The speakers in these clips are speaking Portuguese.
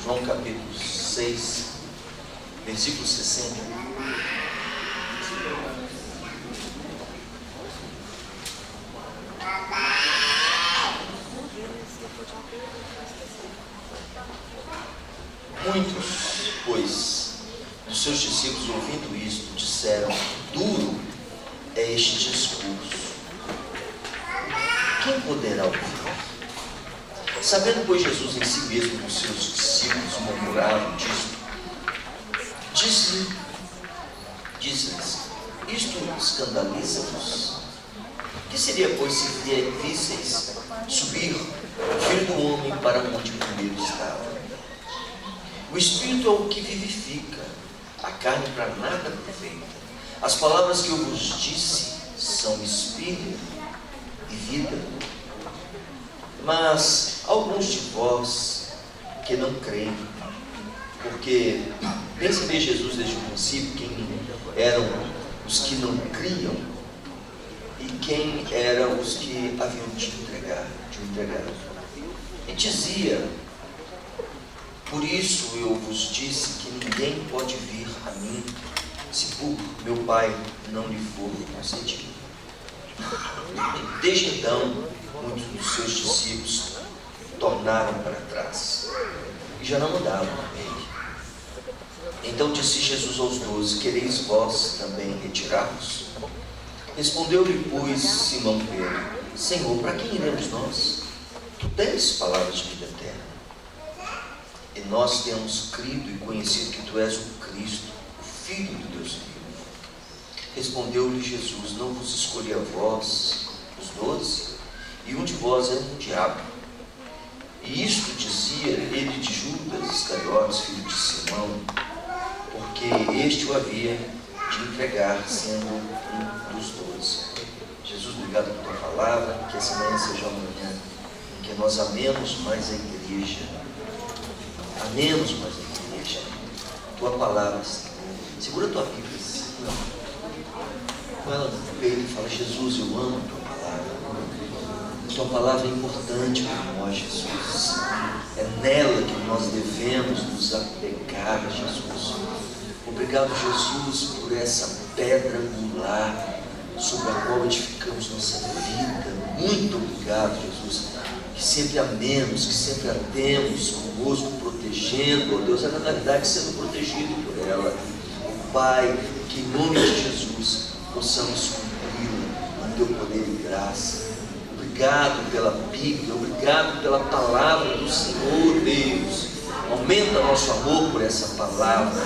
João capítulo 6, versículo 60. Muitos, pois, dos seus discípulos, ouvindo isto, disseram: duro é este discurso. Quem poderá ouvir? Sabendo, pois, Jesus em si mesmo que os seus discípulos murmuravam disto, disse-lhes: isto escandaliza-vos? Que seria, pois, se visseis subir o Filho do Homem para onde primeiro estava? O Espírito é o que vivifica, a carne para nada aproveita. As palavras que eu vos disse são Espírito e vida. Mas alguns de vós que não creem, porque bem sabia Jesus desde o princípio quem eram os que não criam e quem eram os que haviam de entregar. E dizia: por isso eu vos disse que ninguém pode vir a mim se por meu Pai não lhe for concedido. Desde então, muitos dos seus discípulos tornaram para trás e já não andavam com ele. Então disse Jesus aos 12: quereis vós também retirar-vos? Respondeu-lhe, pois, Simão Pedro: Senhor, para quem iremos nós? Tu tens palavras de vida eterna. E nós temos crido e conhecido que tu és o Cristo, o Filho de Deus vivo. Respondeu-lhe Jesus: não vos escolhi a vós, os 12, e um de vós é um diabo. E isto dizia ele de Judas Iscariotes, filho de Simão, porque este o havia de entregar, sendo um dos 12. Jesus, obrigado por tua palavra, que essa manhã seja uma manhã em que nós amemos mais a igreja. Amemos mais a igreja. Tua palavra, Senhor. Segura a tua Bíblia, Senhor. Com ela no peito e fala: Jesus, eu amo a tua palavra. Tua palavra é importante para nós, Jesus. É nela que nós devemos nos apegar, Jesus. Obrigado, Jesus, por essa pedra angular sobre a qual edificamos nossa vida. Muito obrigado, Jesus, que sempre amemos, que sempre a temos conosco, protegendo, ó Deus, é na verdade sendo protegido por ela. Pai, que em nome de Jesus possamos cumpri-la com teu poder e graça. Obrigado pela Bíblia, obrigado pela palavra do Senhor, Deus. Aumenta nosso amor por essa palavra,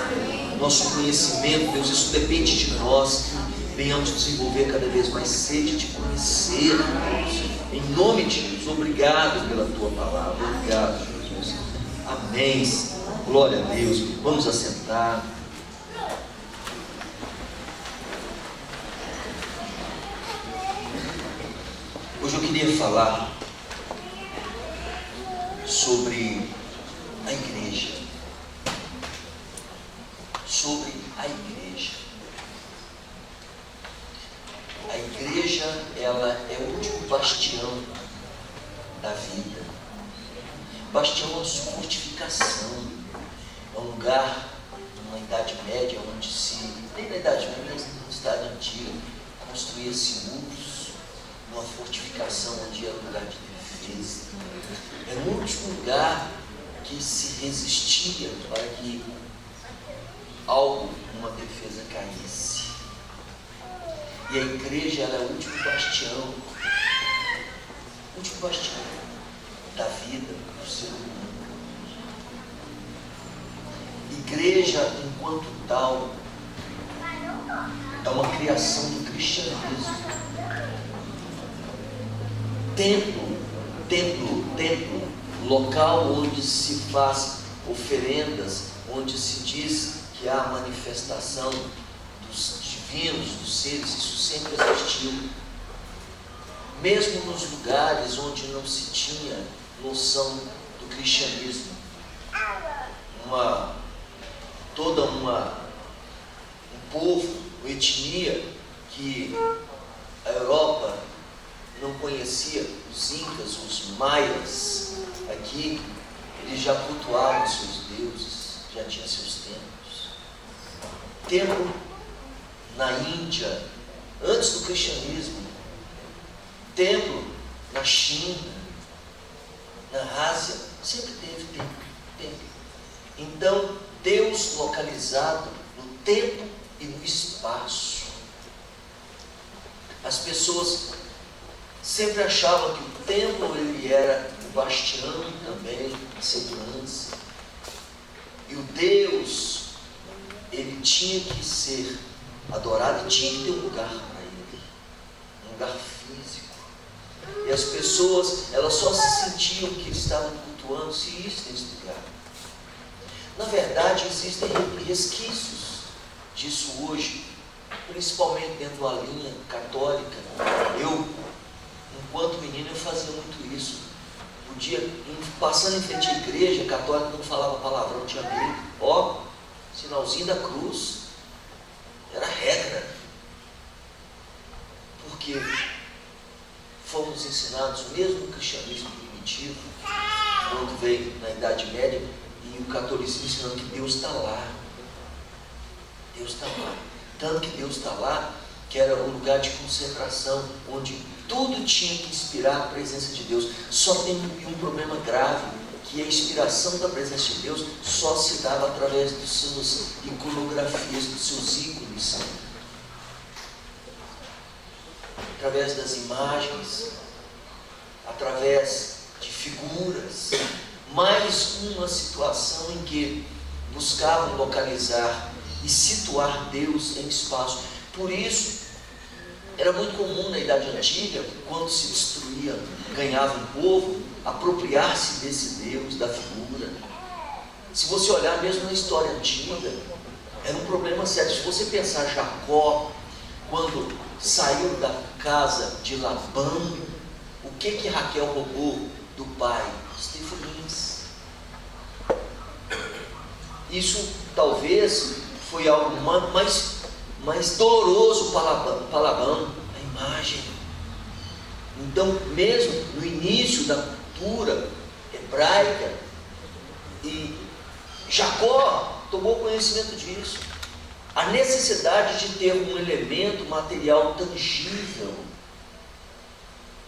nosso conhecimento, Deus. Isso depende de nós, que venhamos desenvolver cada vez mais sede de conhecer, Deus. Em nome de Jesus, obrigado pela tua palavra, obrigado, Jesus. Amém, Senhor. Glória a Deus. Vamos assentar. Hoje eu queria falar sobre a igreja. Sobre a igreja. A igreja, ela é o último bastião da vida. Bastião é sua fortificação. É um lugar, na Idade Média, onde nem na Idade Média, nem na Cidade Antiga, construía-se muros, uma fortificação onde era um lugar de defesa. É o último lugar que se resistia para que algo, uma defesa caísse. E a igreja, ela é o último bastião da vida do ser humano. Igreja, enquanto tal, é uma criação do cristianismo. Templo, local onde se faz oferendas, onde se diz que há manifestação dos divinos, dos seres. Isso sempre existiu. Mesmo nos lugares onde não se tinha noção do cristianismo, um povo, uma etnia que a Europa não conhecia, os incas, os maias, aqui eles já cultuavam seus deuses, já tinha seus templos. Templo na Índia, antes do cristianismo. Templo na China, na Ásia, sempre teve templo. Então, Deus localizado no tempo e no espaço. As pessoas sempre achavam que o templo ele era o bastião também, a segurança. E o Deus, ele tinha que ser adorado, tinha que ter um lugar para ele, um lugar físico. E as pessoas, elas só se sentiam que estavam cultuando se isso nesse lugar. Na verdade, existem resquícios disso hoje, principalmente dentro da linha católica. Eu, enquanto menino, eu fazia muito isso. Podia, passando em frente à igreja católica, não falava palavrão, tinha medo. Ó, sinalzinho da cruz, era regra. Porque fomos ensinados, mesmo no cristianismo primitivo, quando veio na Idade Média, e o catolicismo ensinando que Deus está lá. Deus está lá. Tanto que Deus está lá, que era um lugar de concentração, onde tudo tinha que inspirar a presença de Deus. Só tem um problema grave, que a inspiração da presença de Deus só se dava através dos seus iconografias, dos seus ícones, através das imagens, através de figuras. Mais uma situação em que buscavam localizar e situar Deus em espaço. Por isso, era muito comum na Idade Antiga, quando se destruía, ganhava um povo, apropriar-se desse Deus, da figura. Se você olhar mesmo na história antiga, era um problema sério. Se você pensar Jacó, quando saiu da casa de Labão, o que Raquel roubou do pai? Os tefilins. Isso talvez foi algo mais doloroso para Labão, a imagem. Então, mesmo no início da cultura hebraica, e Jacó tomou conhecimento disso, a necessidade de ter um elemento material tangível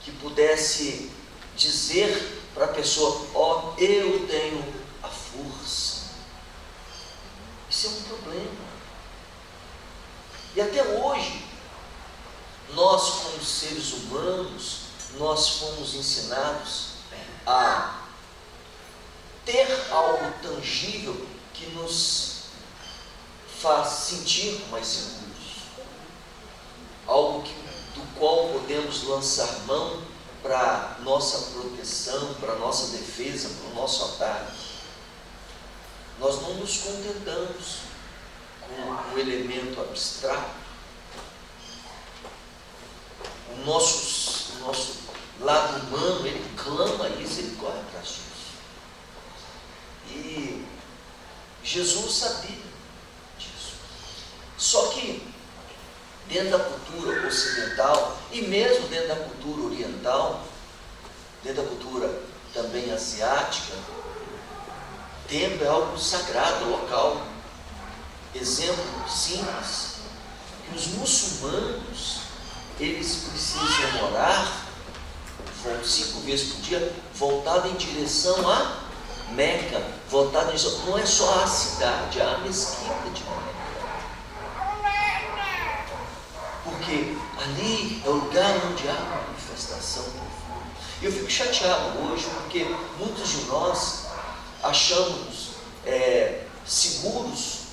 que pudesse dizer para a pessoa: ó, eu tenho a força. Isso é um problema. E até hoje, nós como seres humanos, nós fomos ensinados a ter algo tangível que nos faz sentir mais seguros. Algo do qual podemos lançar mão para nossa proteção, para nossa defesa, para o nosso ataque. Nós não nos contentamos com um elemento abstrato. O nosso lado humano, ele clama isso, ele corre atrás disso. E Jesus sabia disso. Só que dentro da cultura ocidental, e mesmo dentro da cultura oriental, dentro da cultura também asiática, templo é algo sagrado, local. Exemplo simples, que os muçulmanos, eles precisam orar 5 vezes por dia, voltado em direção a Meca, voltado em direção, não é só a cidade, a mesquita de Meca. Porque ali é o lugar onde há uma manifestação profunda. E eu fico chateado hoje, porque muitos de nós achamos seguros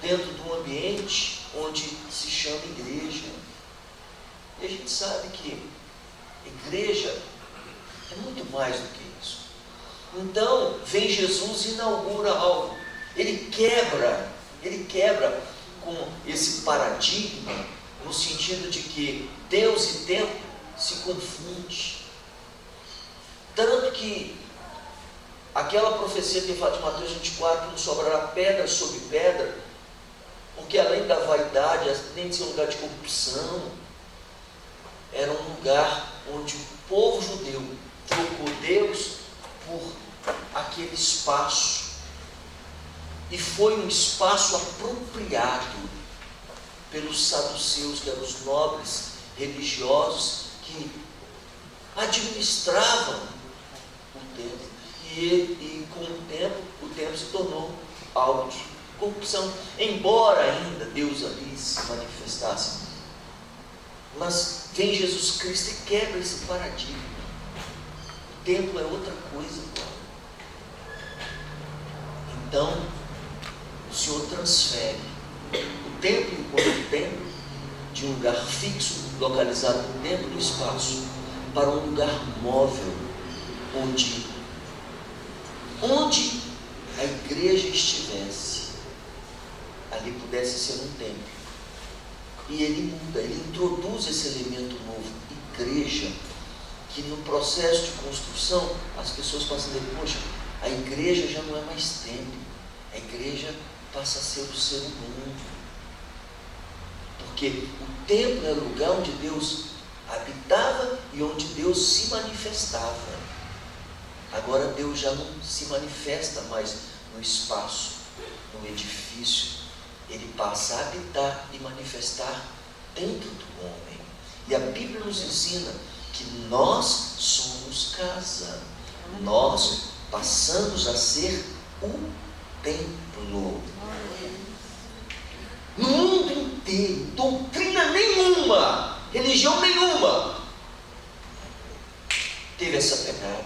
dentro de um ambiente onde se chama igreja. E a gente sabe que igreja é muito mais do que isso. Então, vem Jesus e inaugura algo. Ele quebra com esse paradigma, no sentido de que Deus e tempo se confundem. Tanto que aquela profecia que fala de Mateus 24, que não sobrará pedra sobre pedra, porque além da vaidade, além de ser um lugar de corrupção, era um lugar onde o povo judeu trocou Deus por aquele espaço e foi um espaço apropriado pelos saduceus, que eram os nobres religiosos que administravam o templo. E com o tempo, o templo se tornou algo de corrupção, embora ainda Deus ali se manifestasse. Mas vem Jesus Cristo e quebra esse paradigma. O templo é outra coisa agora. Então, o Senhor transfere o templo enquanto templo, de um lugar fixo, localizado no tempo e no espaço, para um lugar móvel, onde a igreja estivesse, ali pudesse ser um templo. E ele muda, ele introduz esse elemento novo, igreja, que no processo de construção, as pessoas passam a dizer, poxa, a igreja já não é mais templo, a igreja passa a ser o ser humano. Porque o templo era o lugar onde Deus habitava e onde Deus se manifestava. Agora Deus já não se manifesta mais no espaço, no edifício. Ele passa a habitar e manifestar dentro do homem. E a Bíblia nos ensina que nós somos casa. Nós passamos a ser o templo. No mundo inteiro, doutrina nenhuma, religião nenhuma teve essa pegada.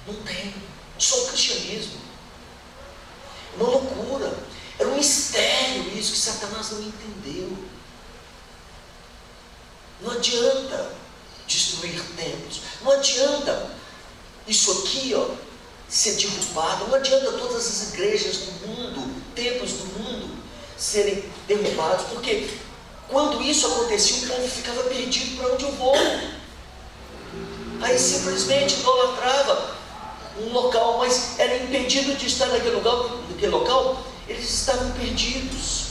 Não tem. Só o cristianismo. Uma loucura. Era um mistério isso que Satanás não entendeu. Não adianta destruir templos. Não adianta isso aqui, ser derrubado. Não adianta todas as igrejas do mundo, templos do mundo, serem derrubados. Porque quando isso acontecia, o povo ficava perdido para onde eu vou. Aí simplesmente idolatrava um local, mas era impedido de estar naquele local, eles estavam perdidos.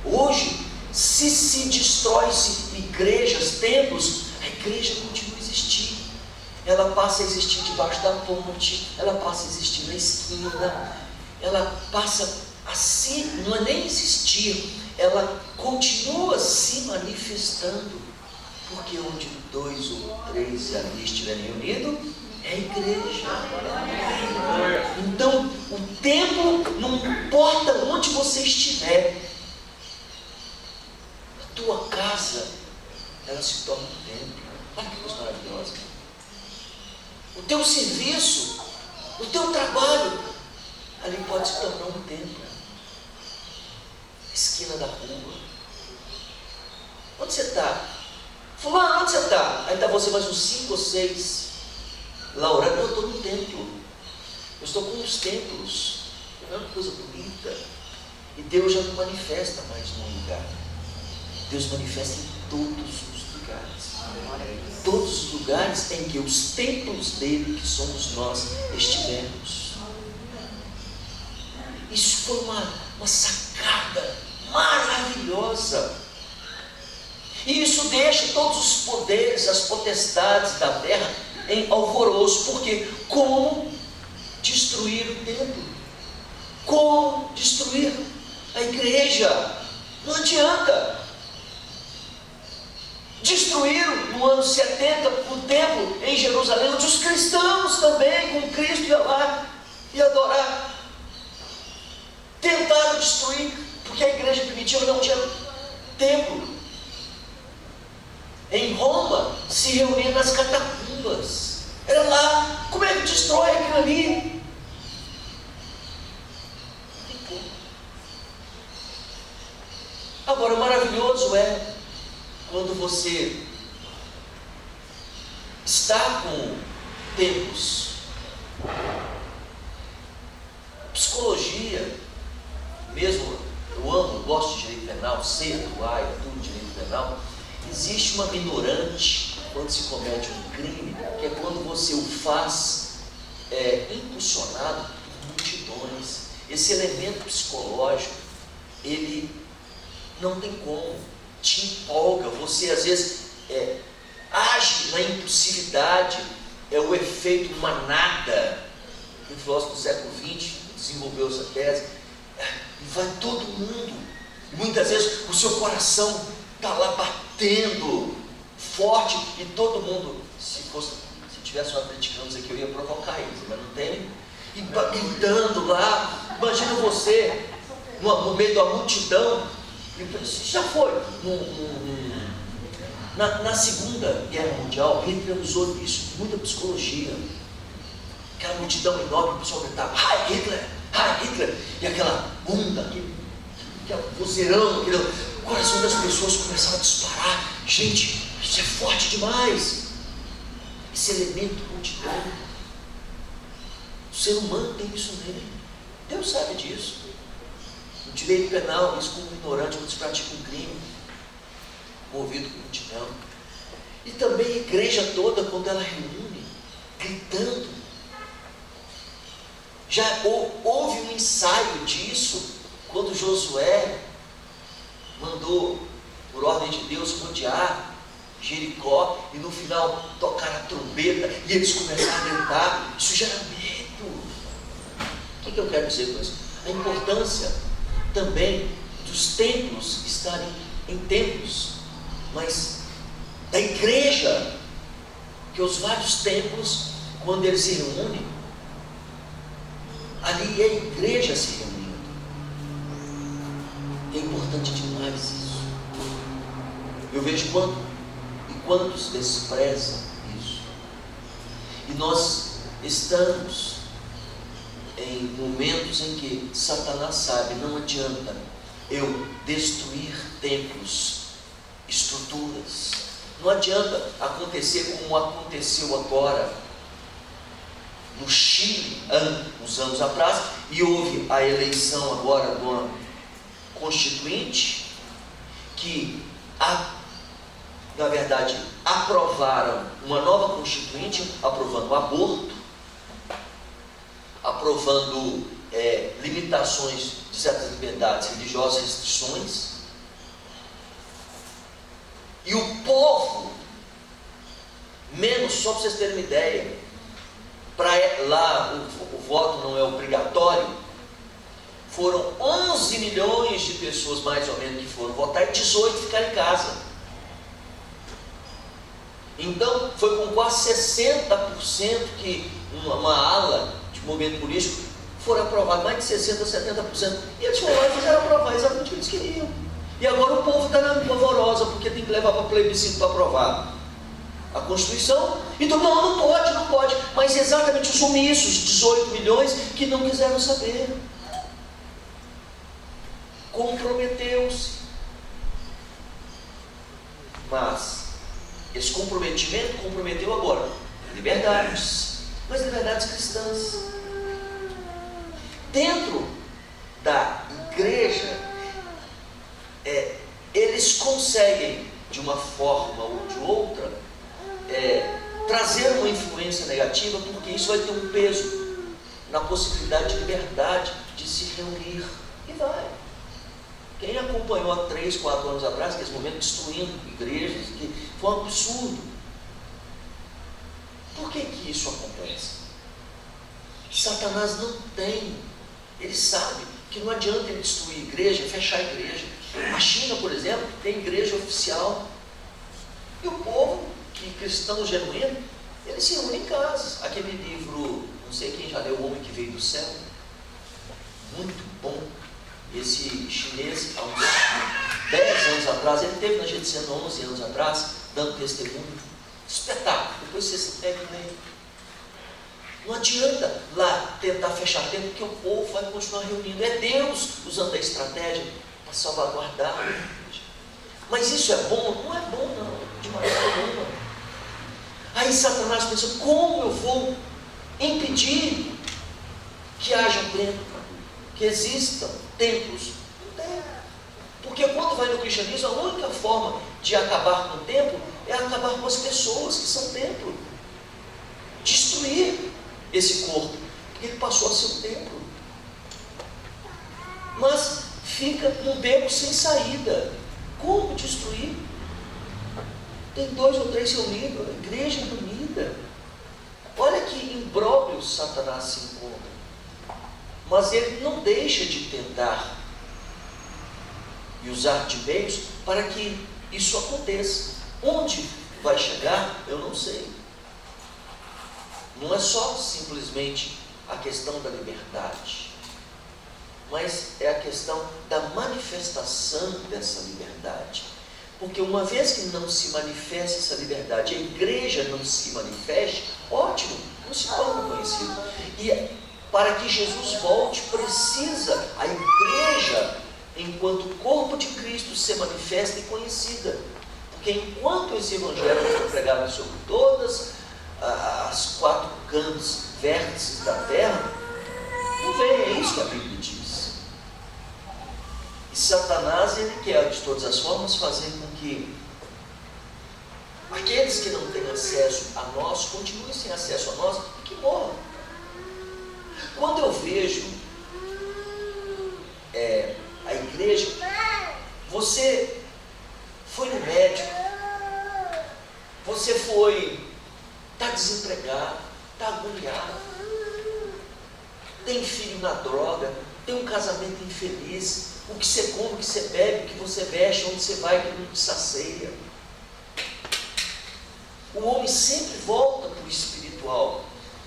Hoje, se destrói-se igrejas, templos, a igreja continua a existir. Ela passa a existir debaixo da ponte, ela passa a existir na esquina, ela passa a se, não é nem existir, ela continua se manifestando, porque onde 2 ou 3 ali estiverem reunidos, é a igreja. Então, o templo, não importa onde você estiver, a tua casa, ela se torna um templo. Olha que coisa maravilhosa. O teu serviço, o teu trabalho, ali pode se tornar um templo. Esquina da rua. Onde você está? Fulano, onde você está? Aí está você mais uns 5 ou 6 lá orando. Eu estou no templo. Eu estou com os templos. É uma coisa bonita. E Deus já não manifesta mais num lugar. Deus manifesta em todos os lugares. Todos os lugares em que os templos dele, que somos nós, estivermos. Isso foi uma sacada maravilhosa. E isso deixa todos os poderes, as potestades da terra em alvoroço. Porque como destruir o templo? Como destruir a igreja? Não adianta. Destruíram no ano 70 o templo em Jerusalém, onde os cristãos também, com Cristo, iam lá e adorar. Tentaram destruir, porque a igreja primitiva não tinha templo. Em Roma, se reunia nas catacumbas. Era lá. Como é que destrói aquilo ali? Agora, o maravilhoso é quando você está com templos. Psicologia, mesmo, eu gosto de direito penal, cedo, tudo direito penal. Existe uma minorante quando se comete um crime, que é quando você o faz impulsionado por multidões. Esse elemento psicológico, ele não tem como, te empolga, você às vezes age na impulsividade, é o efeito manada, que o filósofo do século 2020, desenvolveu essa tese, e vai todo mundo, e muitas vezes o seu coração está lá batendo forte, e todo mundo, se tivesse uma atleticano aqui, eu ia provocar eles, mas não tem, e gritando lá. Imagina você no meio da multidão. Já foi na Segunda Guerra Mundial, Hitler usou isso, muita psicologia. Aquela multidão enorme, o pessoal gritava Heil Hitler, Heil Hitler, e aquela onda, aquele vozeirão, o coração das pessoas começava a disparar. Gente, isso é forte demais, esse elemento multidão. O ser humano tem isso nele, Deus sabe disso. No direito penal, isso como ignorante, quando se pratica um crime, movido por multidão. E também a igreja toda, quando ela reúne, gritando. Já houve um ensaio disso, quando Josué mandou, por ordem de Deus, rodear Jericó, e no final tocar a trombeta, e eles começaram a gritar. Isso gera medo. O que eu quero dizer com isso? A importância também dos templos estarem em templos, mas da igreja, que os vários templos, quando eles se reúnem, ali é a igreja se reunindo. É importante demais isso. Eu vejo quantos desprezam isso. E nós estamos em momentos em que Satanás sabe, não adianta eu destruir templos, estruturas. Não adianta acontecer como aconteceu agora no Chile, uns anos atrás, e houve a eleição agora do ano constituinte, que na verdade aprovaram uma nova constituinte, aprovando o aborto, aprovando limitações de certas liberdades religiosas, restrições, e o povo, só para vocês terem uma ideia, lá o voto não é obrigatório, foram 11 milhões de pessoas mais ou menos que foram votar, e 18 ficaram em casa. Então foi com quase 60% que uma ala de movimento político foram aprovados, mais de 60%, 70%, e eles foram lá e fizeram aprovar exatamente o que eles queriam. E agora o povo está na polvorosa, porque tem que levar para plebiscito para aprovar a Constituição. Então não pode, mas exatamente os omissos, 18 milhões que não quiseram saber, comprometeu-se. Mas esse comprometimento comprometeu agora liberdades, mas liberdades cristãs. Dentro da igreja, eles conseguem, de uma forma ou de outra, trazer uma influência negativa, porque isso vai ter um peso na possibilidade de liberdade de se reunir. E vai. Quem acompanhou há 3, 4 anos atrás, aquele momento destruindo igrejas, que foi um absurdo. Por que isso acontece? Satanás não tem, ele sabe que não adianta ele destruir a igreja, fechar a igreja. A China, por exemplo, tem igreja oficial, e o povo, que cristão genuíno, eles se reúnem em casas. Aquele livro, não sei quem já leu, O Homem que Veio do Céu, muito bom. Esse chinês, há uns 10 anos atrás, ele esteve na Getsemane 11 anos atrás, dando testemunho. Espetáculo. Depois você se pega nele. Não adianta lá tentar fechar tempo, porque o povo vai continuar reunindo. É Deus usando a estratégia para salvaguardar a igreja. Mas isso é bom? Não é bom, não, de maneira nenhuma. Aí Satanás pensa: como eu vou impedir que haja templo, que existam templos? Não tem. Porque quando vai no cristianismo, a única forma de acabar com o templo é acabar com as pessoas que são templo. Destruir esse corpo, porque ele passou a ser um templo. Mas fica num beco sem saída. Como destruir? Tem 2 ou 3 reunidos, a igreja reunida. Olha que imbróglio Satanás se encontra. mas ele não deixa de tentar e usar de meios para que isso aconteça. Onde vai chegar, eu não sei. Não é só simplesmente a questão da liberdade, mas é a questão da manifestação dessa liberdade. Porque uma vez que não se manifesta essa liberdade, a igreja não se manifeste, ótimo, não se torna conhecido. E para que Jesus volte, precisa a igreja, enquanto corpo de Cristo, ser manifesta e conhecida. Porque enquanto esse evangelho foi pregado sobre todas as 4 cantos, vértices da terra, não vem, é isso que a Bíblia diz. E Satanás, ele quer de todas as formas fazer com que aqueles que não têm acesso a nós, continuem sem acesso a nós e que morram. Quando eu vejo a igreja, você foi no médico, você está desempregado, está agoniado, tem filho na droga, tem um casamento infeliz, o que você come, o que você bebe, o que você veste, onde você vai, que não te sacia. O homem sempre volta para o espiritual.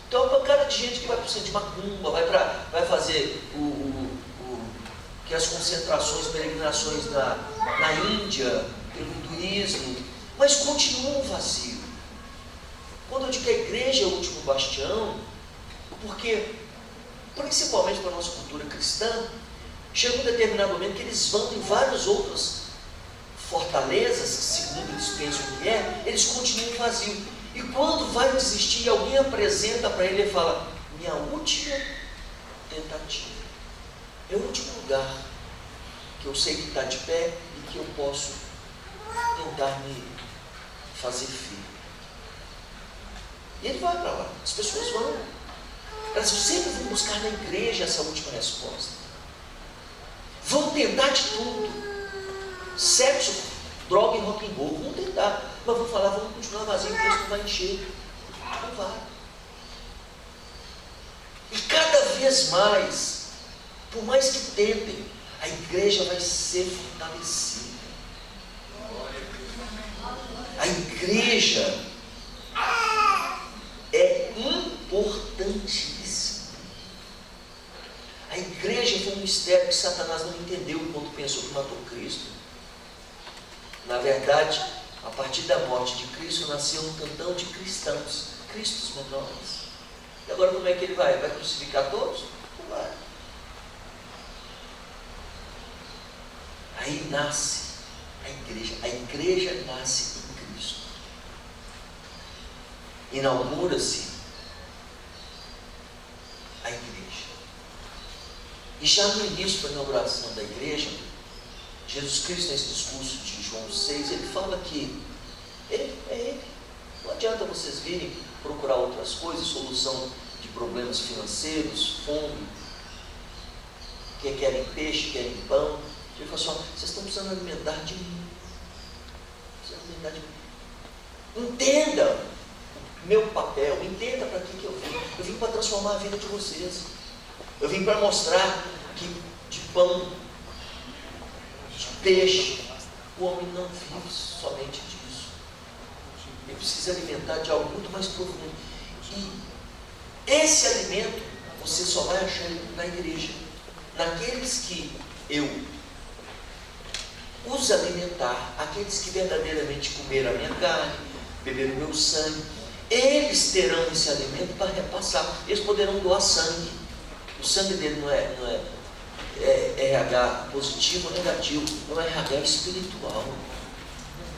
Então, uma pancada de gente que vai para o centro de macumba, vai fazer que as concentrações, peregrinações na Índia, pelo hinduísmo, mas continua um vazio. Quando eu digo que a igreja é o último bastião, porque, principalmente para a nossa cultura cristã, chega um determinado momento que eles vão em várias outras fortalezas, segundo eles pensam que eles continuam vazios. E quando vai desistir, alguém apresenta para ele e fala: minha última tentativa, é o último lugar que eu sei que está de pé e que eu posso tentar me fazer firme. E ele vai para lá, as pessoas vão. Elas sempre vão buscar na igreja essa última resposta. Vão tentar de tudo. Sexo, droga e rock and roll. Vão tentar. Mas vão falar, vamos continuar vazio, porque isso não vai encher. Não vai. E cada vez mais, por mais que tentem, a igreja vai ser fortalecida. A igreja é importantíssima. A igreja foi um mistério que Satanás não entendeu quando pensou que matou Cristo. Na verdade, a partir da morte de Cristo, nasceu um tantão de cristãos, cristos menores. E agora como é que ele vai? Vai crucificar todos? Não vai. Aí nasce a igreja nasce em Cristo. Inaugura-se a igreja. E já no início da inauguração da igreja, Jesus Cristo, nesse discurso de João 6, ele fala que ele é ele. Não adianta vocês virem procurar outras coisas, solução de problemas financeiros, fome, que querem peixe, querem pão. Ele fala assim: vocês estão precisando alimentar de mim. Entenda o meu papel, entenda para que eu vim. Eu vim para transformar a vida de vocês. Eu vim para mostrar que de pão, de peixe, o homem não vive somente disso. Ele precisa alimentar de algo muito mais profundo. E esse alimento você só vai achar ele na igreja. Naqueles que eu os alimentar, aqueles que verdadeiramente comeram a minha carne, beberam o meu sangue, eles terão esse alimento para repassar. Eles poderão doar sangue. O sangue dele não é RH positivo ou negativo, não é RH espiritual.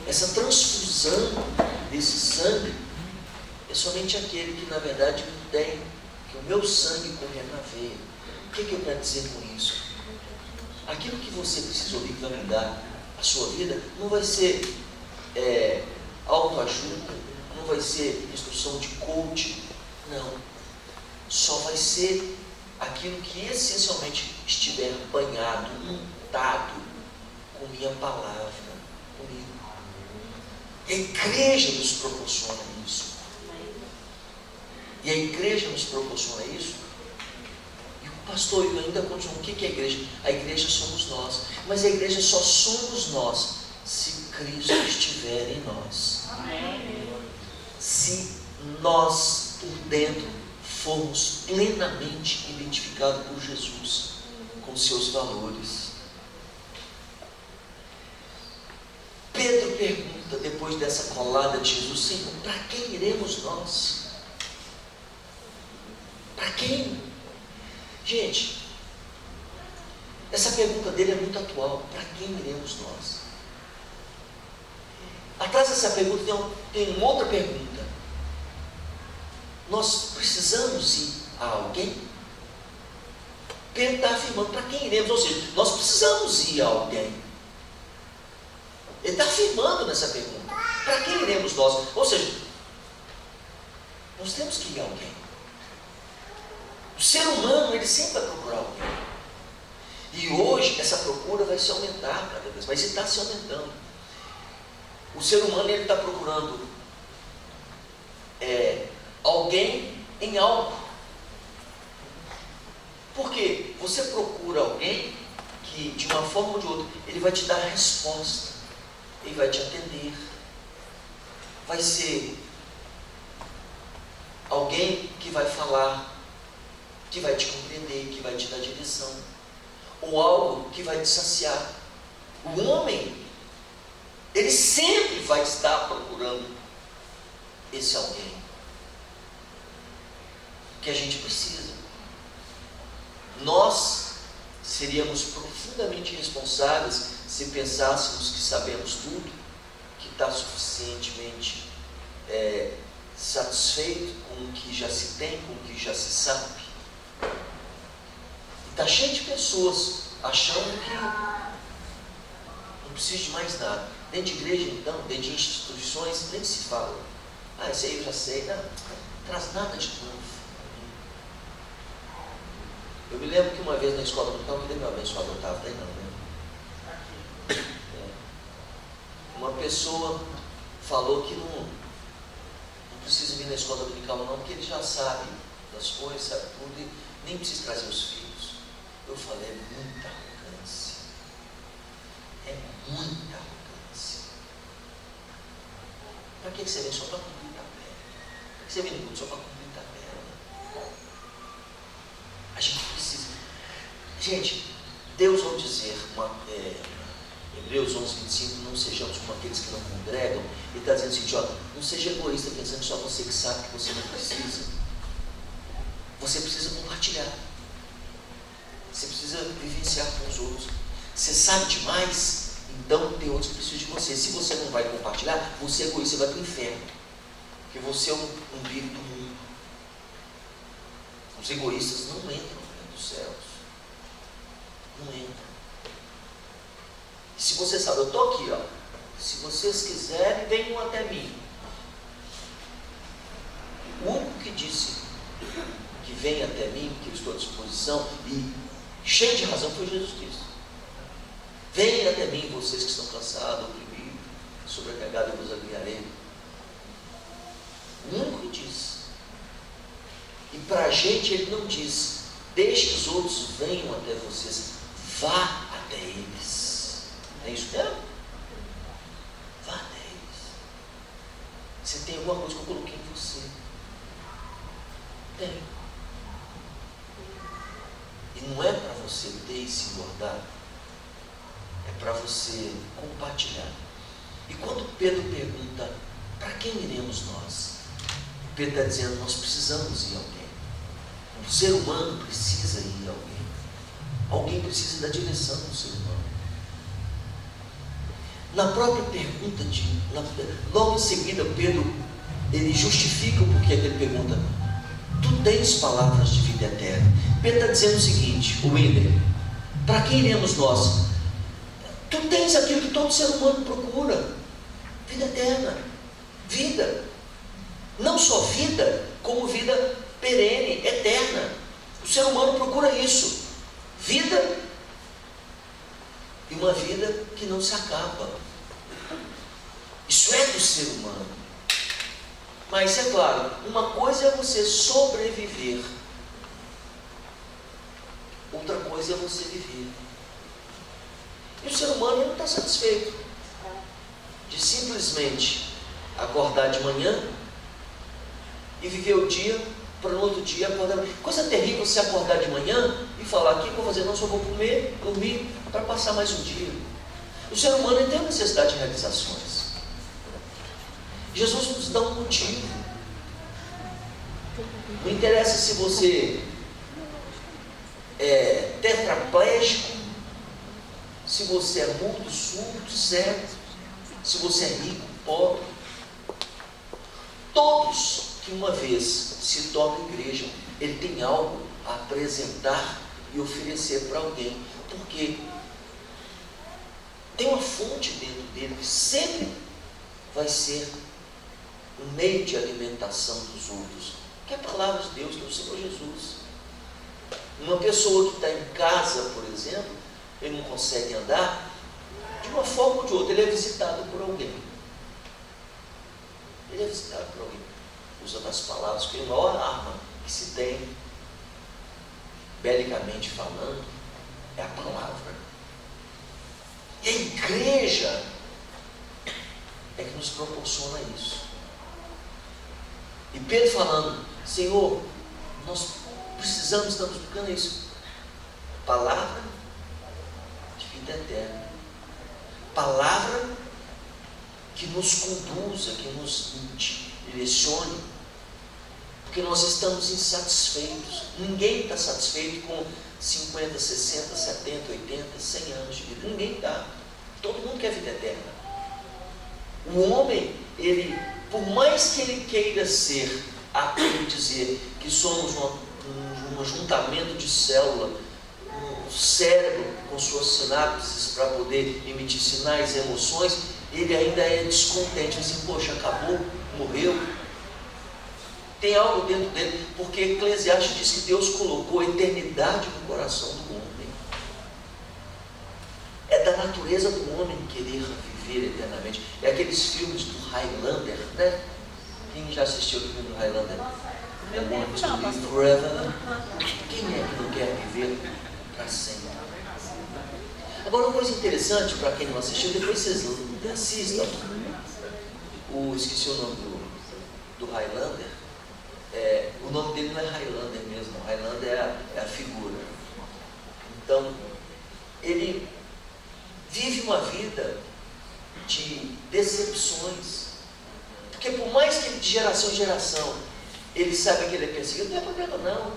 Essa transfusão desse sangue é somente aquele que na verdade tem que o meu sangue correr na veia. O que eu quero dizer com isso? Aquilo que você precisa ouvir que vai mudar a sua vida não vai ser autoajuda, não vai ser instrução de coach, não. Só vai ser aquilo que essencialmente estiver banhado, untado com minha palavra, comigo. E a igreja nos proporciona isso. E a igreja nos proporciona isso. E o Pastor, eu ainda continuo. O que é a igreja? A igreja somos nós. Mas a igreja só somos nós se Cristo estiver em nós. Se nós, por dentro, formos plenamente identificados por Jesus, com seus valores. Pedro pergunta, depois dessa colada de Jesus: Senhor, para quem iremos nós? Para quem? Gente, essa pergunta dele é muito atual. Para quem iremos nós? Atrás dessa pergunta tem uma outra pergunta. Nós precisamos ir a alguém? Pedro está afirmando: para quem iremos? Ou seja, nós precisamos ir a alguém. Ele está afirmando nessa pergunta: para quem iremos nós? Ou seja, nós temos que ir a alguém. O ser humano, ele sempre vai procurar alguém. E hoje, essa procura vai se aumentar cada vez, mas está se aumentando. O ser humano, ele está procurando alguém em algo. Porque você procura alguém que, de uma forma ou de outra, ele vai te dar a resposta, ele vai te atender. Vai ser alguém que vai falar, que vai te compreender, que vai te dar direção, ou algo que vai te saciar. O homem, ele sempre vai estar procurando esse alguém que a gente precisa. Nós seríamos profundamente irresponsáveis se pensássemos que sabemos tudo, que está suficientemente satisfeito com o que já se tem, com o que já se sabe. Está cheio de pessoas achando que não precisa de mais nada. Dentro de igreja, então, dentro de instituições, nem se fala: isso aí eu já sei. Não traz nada de novo. Eu me lembro que uma vez na escola dominical, que meu abençoado Otávio, daí não, né? Uma pessoa falou que não precisa vir na escola dominical não, porque ele já sabe das coisas, sabe tudo, e nem precisa trazer os filhos. Eu falei: é muita arrogância. É muita arrogância. Para que você vem só para cumprir tabela? Para que você vem no culto só para cumprir tabela? A gente precisa. Gente, Deus vai dizer, Hebreus 11:25, não sejamos como aqueles que não congregam. Ele está dizendo assim: não seja egoísta pensando que só você que sabe que você não precisa. Você precisa compartilhar. Você precisa vivenciar com os outros. Você sabe demais, então tem outros que precisam de você. Se você não vai compartilhar, você é egoísta, você vai para o inferno. Porque você é um umbigo do mundo. Os egoístas não entram no reino dos céus. Não entram. E se você sabe, eu estou aqui, se vocês quiserem, venham até mim. O único que disse que vem até mim, que eu estou à disposição, e cheio de razão, foi Jesus Cristo. Venham até mim, vocês que estão cansados, oprimidos, sobrecarregados, eu vos aliviarei. O único que disse. E para a gente ele não diz: deixe que os outros venham até vocês, vá até eles. É isso mesmo? Vá até eles. Você tem alguma coisa que eu coloquei em você? Tem. E não é para você ter e se guardar, é para você compartilhar. E quando Pedro pergunta: para quem iremos nós? Pedro está dizendo: nós precisamos ir a alguém. O ser humano precisa ir a alguém. Alguém precisa da direção do ser humano. Na própria pergunta, logo em seguida, Pedro, ele justifica o porquê que ele pergunta: tu tens palavras de vida eterna. Pedro está dizendo o seguinte: o William, para quem iremos nós? Tu tens aquilo que todo ser humano procura: vida eterna, vida. Não só vida, como vida perene, eterna. O ser humano procura isso: vida, e uma vida que não se acaba. Isso é do ser humano. Mas é claro, uma coisa é você sobreviver, outra coisa é você viver. E o ser humano não está satisfeito de simplesmente acordar de manhã e viver o dia para no outro dia acordar. Coisa terrível você acordar de manhã e falar: o que eu vou fazer? Não, só vou comer, dormir para passar mais um dia. O ser humano tem a necessidade de realizações. Jesus nos dá um motivo. Não interessa se você é tetraplégico, se você é mudo, surdo, cego, se você é rico, pobre. Todos que uma vez se tornam igreja, ele tem algo a apresentar e oferecer para alguém, porque tem uma fonte dentro dele que sempre vai ser um meio de alimentação dos outros, que é a palavra de Deus, que é o Senhor Jesus. Uma pessoa que está em casa, por exemplo, ele não consegue andar, de uma forma ou de outra, ele é visitado por alguém. Ele é visitado por alguém. Usando as palavras, que a maior arma que se tem, belicamente falando, é a palavra. E a igreja é que nos proporciona isso. E Pedro falando: Senhor, nós precisamos, estamos buscando isso. Palavra de vida eterna. Palavra que nos conduza, que nos direcione. Porque nós estamos insatisfeitos. Ninguém está satisfeito com 50, 60, 70, 80, 100 anos de vida. Ninguém está. Todo mundo quer vida eterna. O homem, ele, por mais que ele queira ser, aquele dizer que somos um ajuntamento de célula, um cérebro com suas sinapses para poder emitir sinais e emoções, ele ainda é descontente, assim: poxa, acabou, morreu. Tem algo dentro dele, porque Eclesiastes diz que Deus colocou a eternidade no coração do homem. É da natureza do homem querer viver eternamente. É aqueles filmes do Highlander, né? Quem já assistiu o filme do Highlander? É Want to Live Forever. Quem é que não quer viver para sempre? Agora, uma coisa interessante para quem não assistiu, depois vocês assistam. Esqueci o nome do Highlander. O nome dele não é Highlander mesmo, Highlander é a figura. Então, ele vive uma vida de decepções, porque por mais que ele, de geração em geração, ele saiba que ele é perseguido, não é problema não.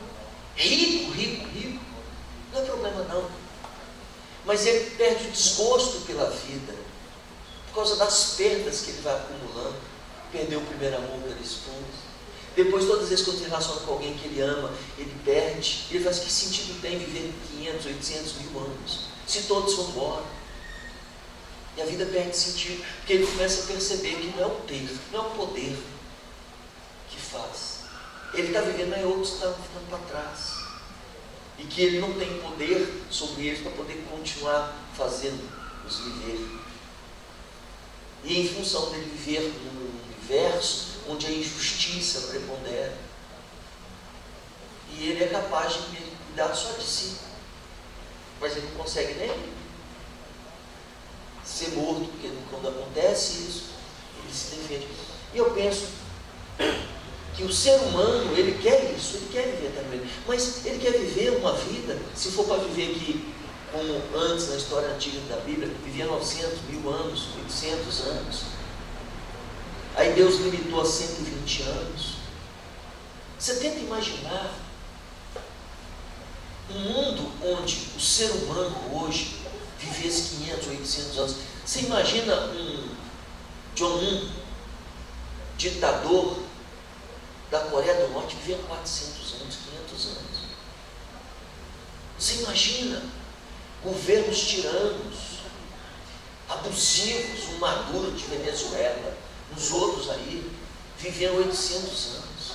Rico, não é problema não. Mas ele perde o desgosto pela vida, por causa das perdas que ele vai acumulando. Perdeu o primeiro amor pela esposa. Depois, todas as vezes que ele se relaciona com alguém que ele ama, ele perde. Ele faz: que sentido tem viver 500, 800 mil anos, se todos vão embora? E a vida perde sentido, porque ele começa a perceber que não é o ter, não é o poder que faz. Ele está vivendo, mas outros estão ficando para trás. E que ele não tem poder sobre eles para poder continuar fazendo-os viver. E em função dele viver num universo onde a injustiça prepondera, e ele é capaz de cuidar só de si, mas ele não consegue nem ser morto, porque quando acontece isso, ele se defende. E eu penso que o ser humano, ele quer isso, ele quer viver também, mas ele quer viver uma vida, se for para viver aqui, como antes na história antiga da Bíblia, vivia 900 mil anos, 800 anos. Aí Deus limitou a 120 anos. Você tenta imaginar um mundo onde o ser humano hoje vivesse 500, 800 anos. Você imagina um Jong-un, ditador da Coreia do Norte, vivia 400 anos, 500 anos. Você imagina governos tiranos, abusivos, um Maduro de Venezuela, os outros aí viviam 800 anos.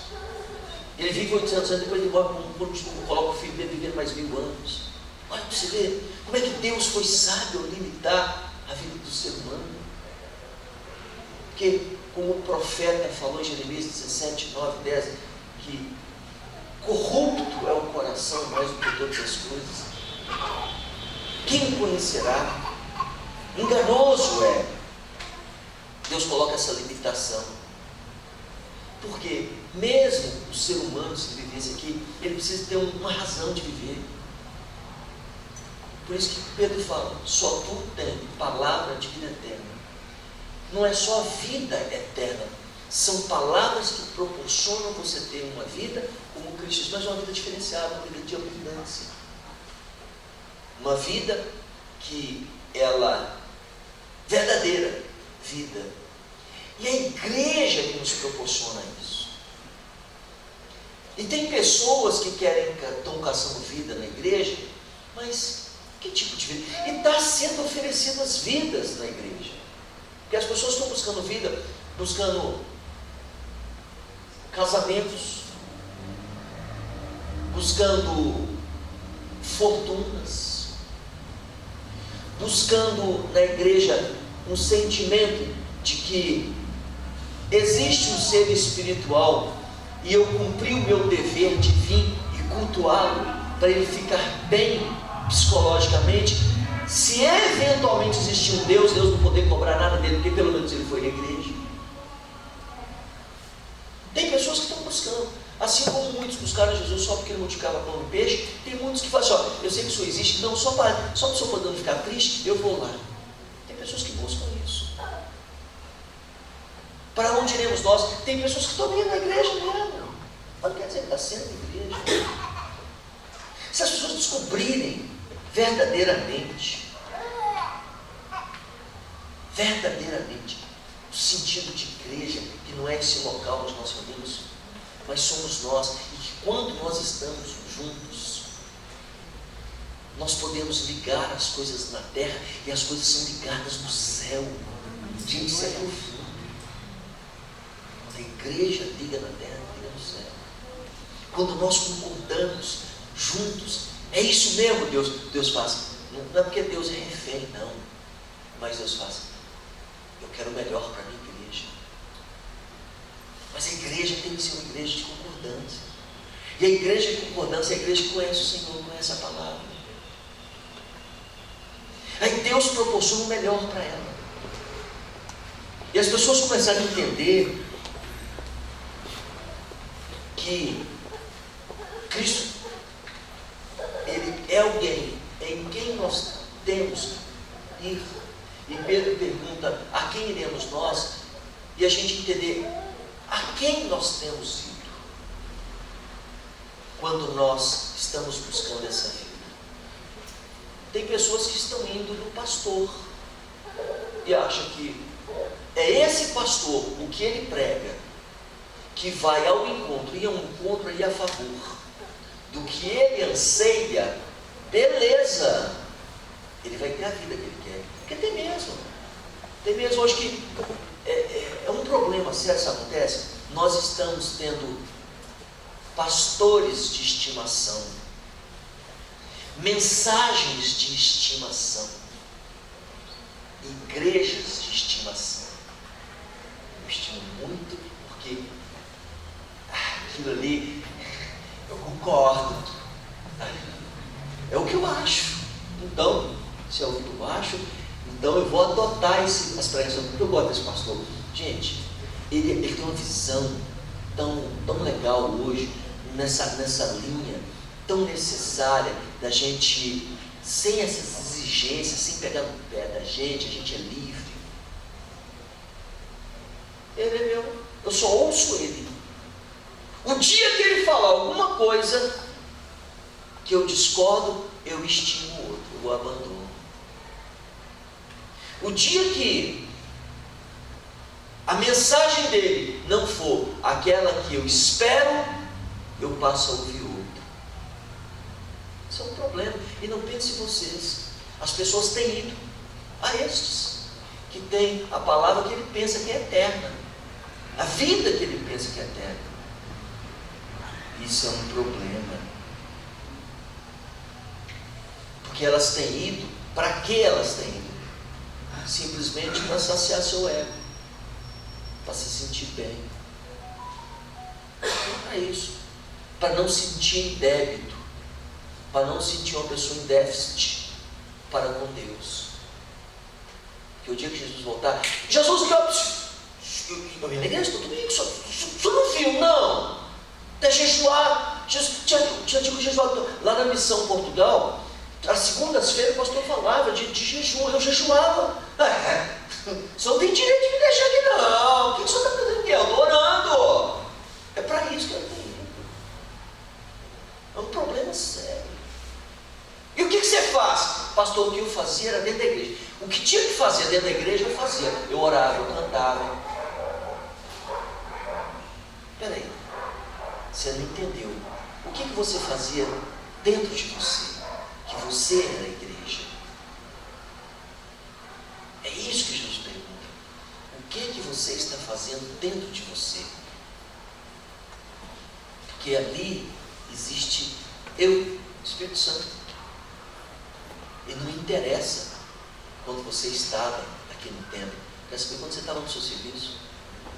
Ele vive 800 anos, depois ele coloca o filho dele vivendo mais 1000 anos. Olha para você ver como é que Deus foi sábio ao limitar a vida do ser humano. Porque, como o profeta falou em Jeremias 17, 9, 10, que corrupto é o coração mais do que todas as coisas, Quem o conhecerá? Enganoso é. Deus coloca essa limitação. Porque mesmo o ser humano, se ele vivesse aqui, ele precisa ter uma razão de viver. Por isso que Pedro fala, só tu tem palavra de vida eterna. Não é só a vida eterna, são palavras que proporcionam você ter uma vida como Cristo diz, mas uma vida diferenciada, uma vida de abundância. Uma vida que ela, verdadeira vida. E a igreja que nos proporciona isso. E tem pessoas que estão caçando vida na igreja, mas que tipo de vida? E está sendo oferecidas vidas na igreja. Porque as pessoas estão buscando vida, buscando casamentos, buscando fortunas, buscando na igreja um sentimento de que existe um ser espiritual e eu cumpri o meu dever de vir e cultuá-lo para ele ficar bem psicologicamente. Se eventualmente existir um Deus, Deus não poder cobrar nada dele, porque pelo menos ele foi na igreja. Tem pessoas que estão buscando, assim como muitos buscaram Jesus só porque ele multiplicava pão e peixe. Tem muitos que falam assim, ó, eu sei que isso existe, não, só para o seu poder não ficar triste, eu vou lá. Tem pessoas que buscam isso. Para onde iremos nós? Tem pessoas que estão indo na igreja mesmo. Mas não quer dizer que está sendo na igreja. Se as pessoas descobrirem verdadeiramente o sentido de igreja, que não é esse local onde nós vivemos, mas somos nós, e que quando nós estamos juntos, nós podemos ligar as coisas na terra, e as coisas são ligadas no céu. Gente, isso é profundo. A igreja liga na terra, liga no céu. Quando nós concordamos juntos, é isso mesmo, Deus faz. Não é porque Deus é refém, não. Mas Deus faz. Eu quero o melhor para a minha igreja. Mas a igreja tem que ser uma igreja de concordância. E a igreja de concordância é a igreja que conhece o Senhor, conhece a palavra. Aí Deus proporciona o melhor para ela. E as pessoas começaram a entender que Cristo, Ele é alguém em quem nós temos que ir. E Pedro pergunta, a quem iremos nós? E a gente entender a quem nós temos ido quando nós estamos buscando essa vida. Tem pessoas que estão indo no pastor e acham que é esse pastor, o que ele prega, que vai ao encontro, e ao encontro e a favor do que ele anseia. Beleza, ele vai ter a vida que ele quer, porque tem mesmo hoje que é um problema. Se isso acontece, nós estamos tendo pastores de estimação, mensagens de estimação, igrejas de estimação. Eu estimo muito porque aquilo ali eu concordo, é o que eu acho. Então, se é o que eu acho, então eu vou adotar as pregações, porque eu gosto desse pastor. Gente, ele tem uma visão tão legal hoje, nessa linha tão necessária da gente, sem essas exigências, sem pegar no pé da gente, a gente é livre. Ele é meu, eu só ouço ele. O dia que ele falar alguma coisa que eu discordo, eu estimo o outro, eu o abandono. O dia que a mensagem dele não for aquela que eu espero, eu passo a ouvir outro. Isso é um problema. E não pense vocês, as pessoas têm ido a estes que tem a palavra que ele pensa que é eterna, a vida que ele pensa que é eterna. Isso é um problema, porque elas têm ido. Para que elas têm ido? Simplesmente para saciar seu ego, para se sentir bem, para isso, para não sentir débito, para não sentir uma pessoa em déficit para com Deus. Que o dia que Jesus voltar, Jesus, eu vim na igreja, estou domingo, você não viu, não? Até jejuar, tinha dia que jejuar, lá na missão Portugal, às segundas-feiras o pastor falava de jejum, eu jejuava. Você não tem direito de me deixar aqui, não. O que você está fazendo aqui? Eu estou orando. É para isso que eu tenho ido. É um problema sério. E o que você faz? Pastor, o que eu fazia era dentro da igreja. O que tinha que fazer dentro da igreja, eu fazia. Eu orava, eu cantava. Espera aí. Você não entendeu. O que você fazia dentro de você? Que você era a igreja. É isso que Jesus pergunta. O que você está fazendo dentro de você? Porque ali existe eu, Espírito Santo. E não interessa quando você estava aqui no templo. Quer saber quando você estava no seu serviço,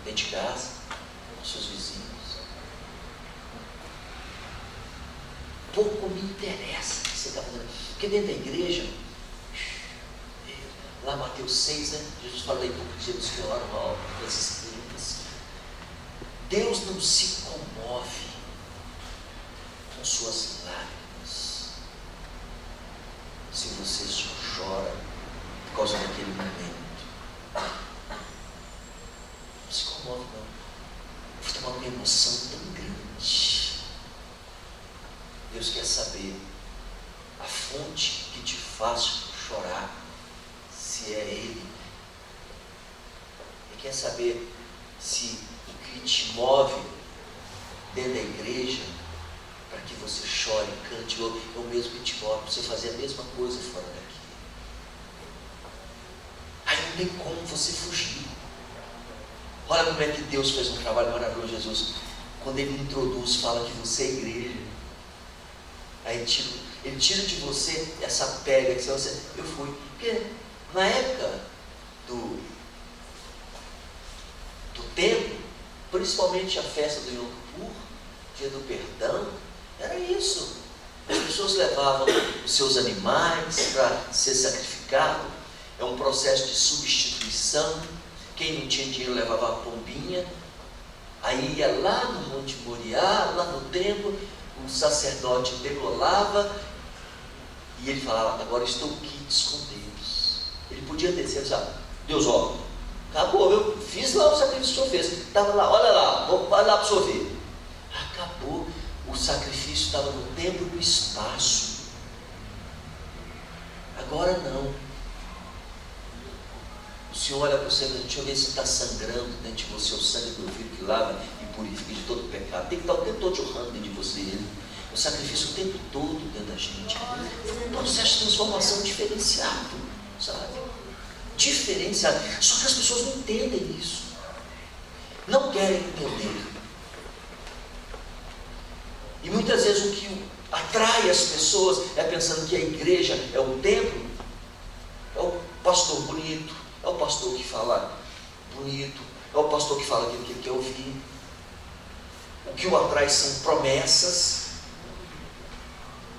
dentro de casa, com seus vizinhos. Pouco me interessa o que você está fazendo. Porque dentro da igreja, lá Mateus 6, né? Jesus fala da hipocrisia dos que oram das escrituras. Deus não se comove com suas lágrimas se você só chora por causa daquele momento. Não se comove, não. Você tem uma emoção tão grande. Deus quer saber a fonte que te faz chorar, se é Ele. Ele quer saber se o que te move dentro da igreja, para que você chore, cante, ou é o mesmo que te move, para você fazer a mesma coisa fora daqui. Aí não tem como você fugir. Olha como é que Deus fez um trabalho maravilhoso, Jesus. Quando Ele introduz, fala que você é igreja. Aí Ele tira de você essa pega que você... Eu fui. Porque na época do tempo, principalmente a festa do Yom Kippur, dia do perdão, era isso. As pessoas levavam os seus animais para ser sacrificado. É um processo de substituição. Quem não tinha dinheiro levava a pombinha. Aí ia lá no Monte Moriá, lá no templo, o sacerdote degolava e ele falava: agora estou quites com Deus. Ele podia descer e dizer: Deus, ó, acabou, eu fiz lá o sacrifício que o senhor fez, estava lá, olha lá, vai lá para o senhor ver. Acabou, o sacrifício estava no tempo e no espaço. Agora não. O Senhor olha para você e diz: deixa eu ver se está sangrando dentro de você, o sangue do Filho que lava e purifica de todo pecado. Tem que estar o tempo todo jorrando dentro de você. O sacrifício o tempo todo dentro da gente. Foi um processo de transformação diferenciado, sabe? Diferenciado. Só que as pessoas não entendem isso. Não querem entender. E muitas vezes o que atrai as pessoas é pensando que a igreja é o templo, é o pastor bonito, é o pastor que fala bonito, é o pastor que fala aquilo que ele quer ouvir. O que o atrai são promessas.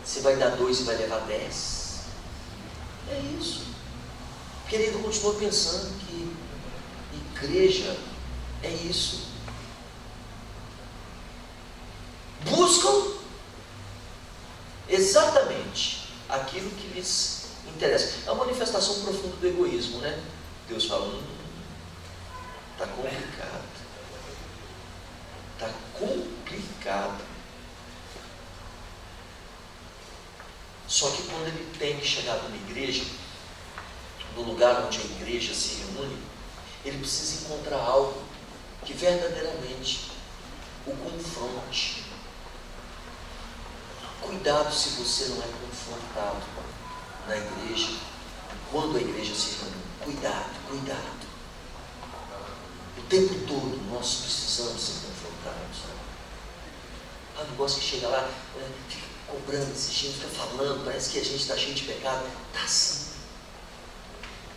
Você vai dar 2 e vai levar 10. É isso. Querido, continua pensando que igreja é isso. Buscam exatamente aquilo que lhes interessa. É uma manifestação profunda do egoísmo, né? Deus fala: está complicado. Está complicado. Só que quando ele tem que chegar numa igreja, no lugar onde a igreja se reúne, ele precisa encontrar algo que verdadeiramente o confronte. Cuidado se você não é confrontado na igreja, quando a igreja se reúne. Cuidado, cuidado. O tempo todo nós precisamos ser confrontados. Ah, não gosto que chega lá, fica cobrando, exigindo, fica falando, parece que a gente está cheio de pecado. Está sim.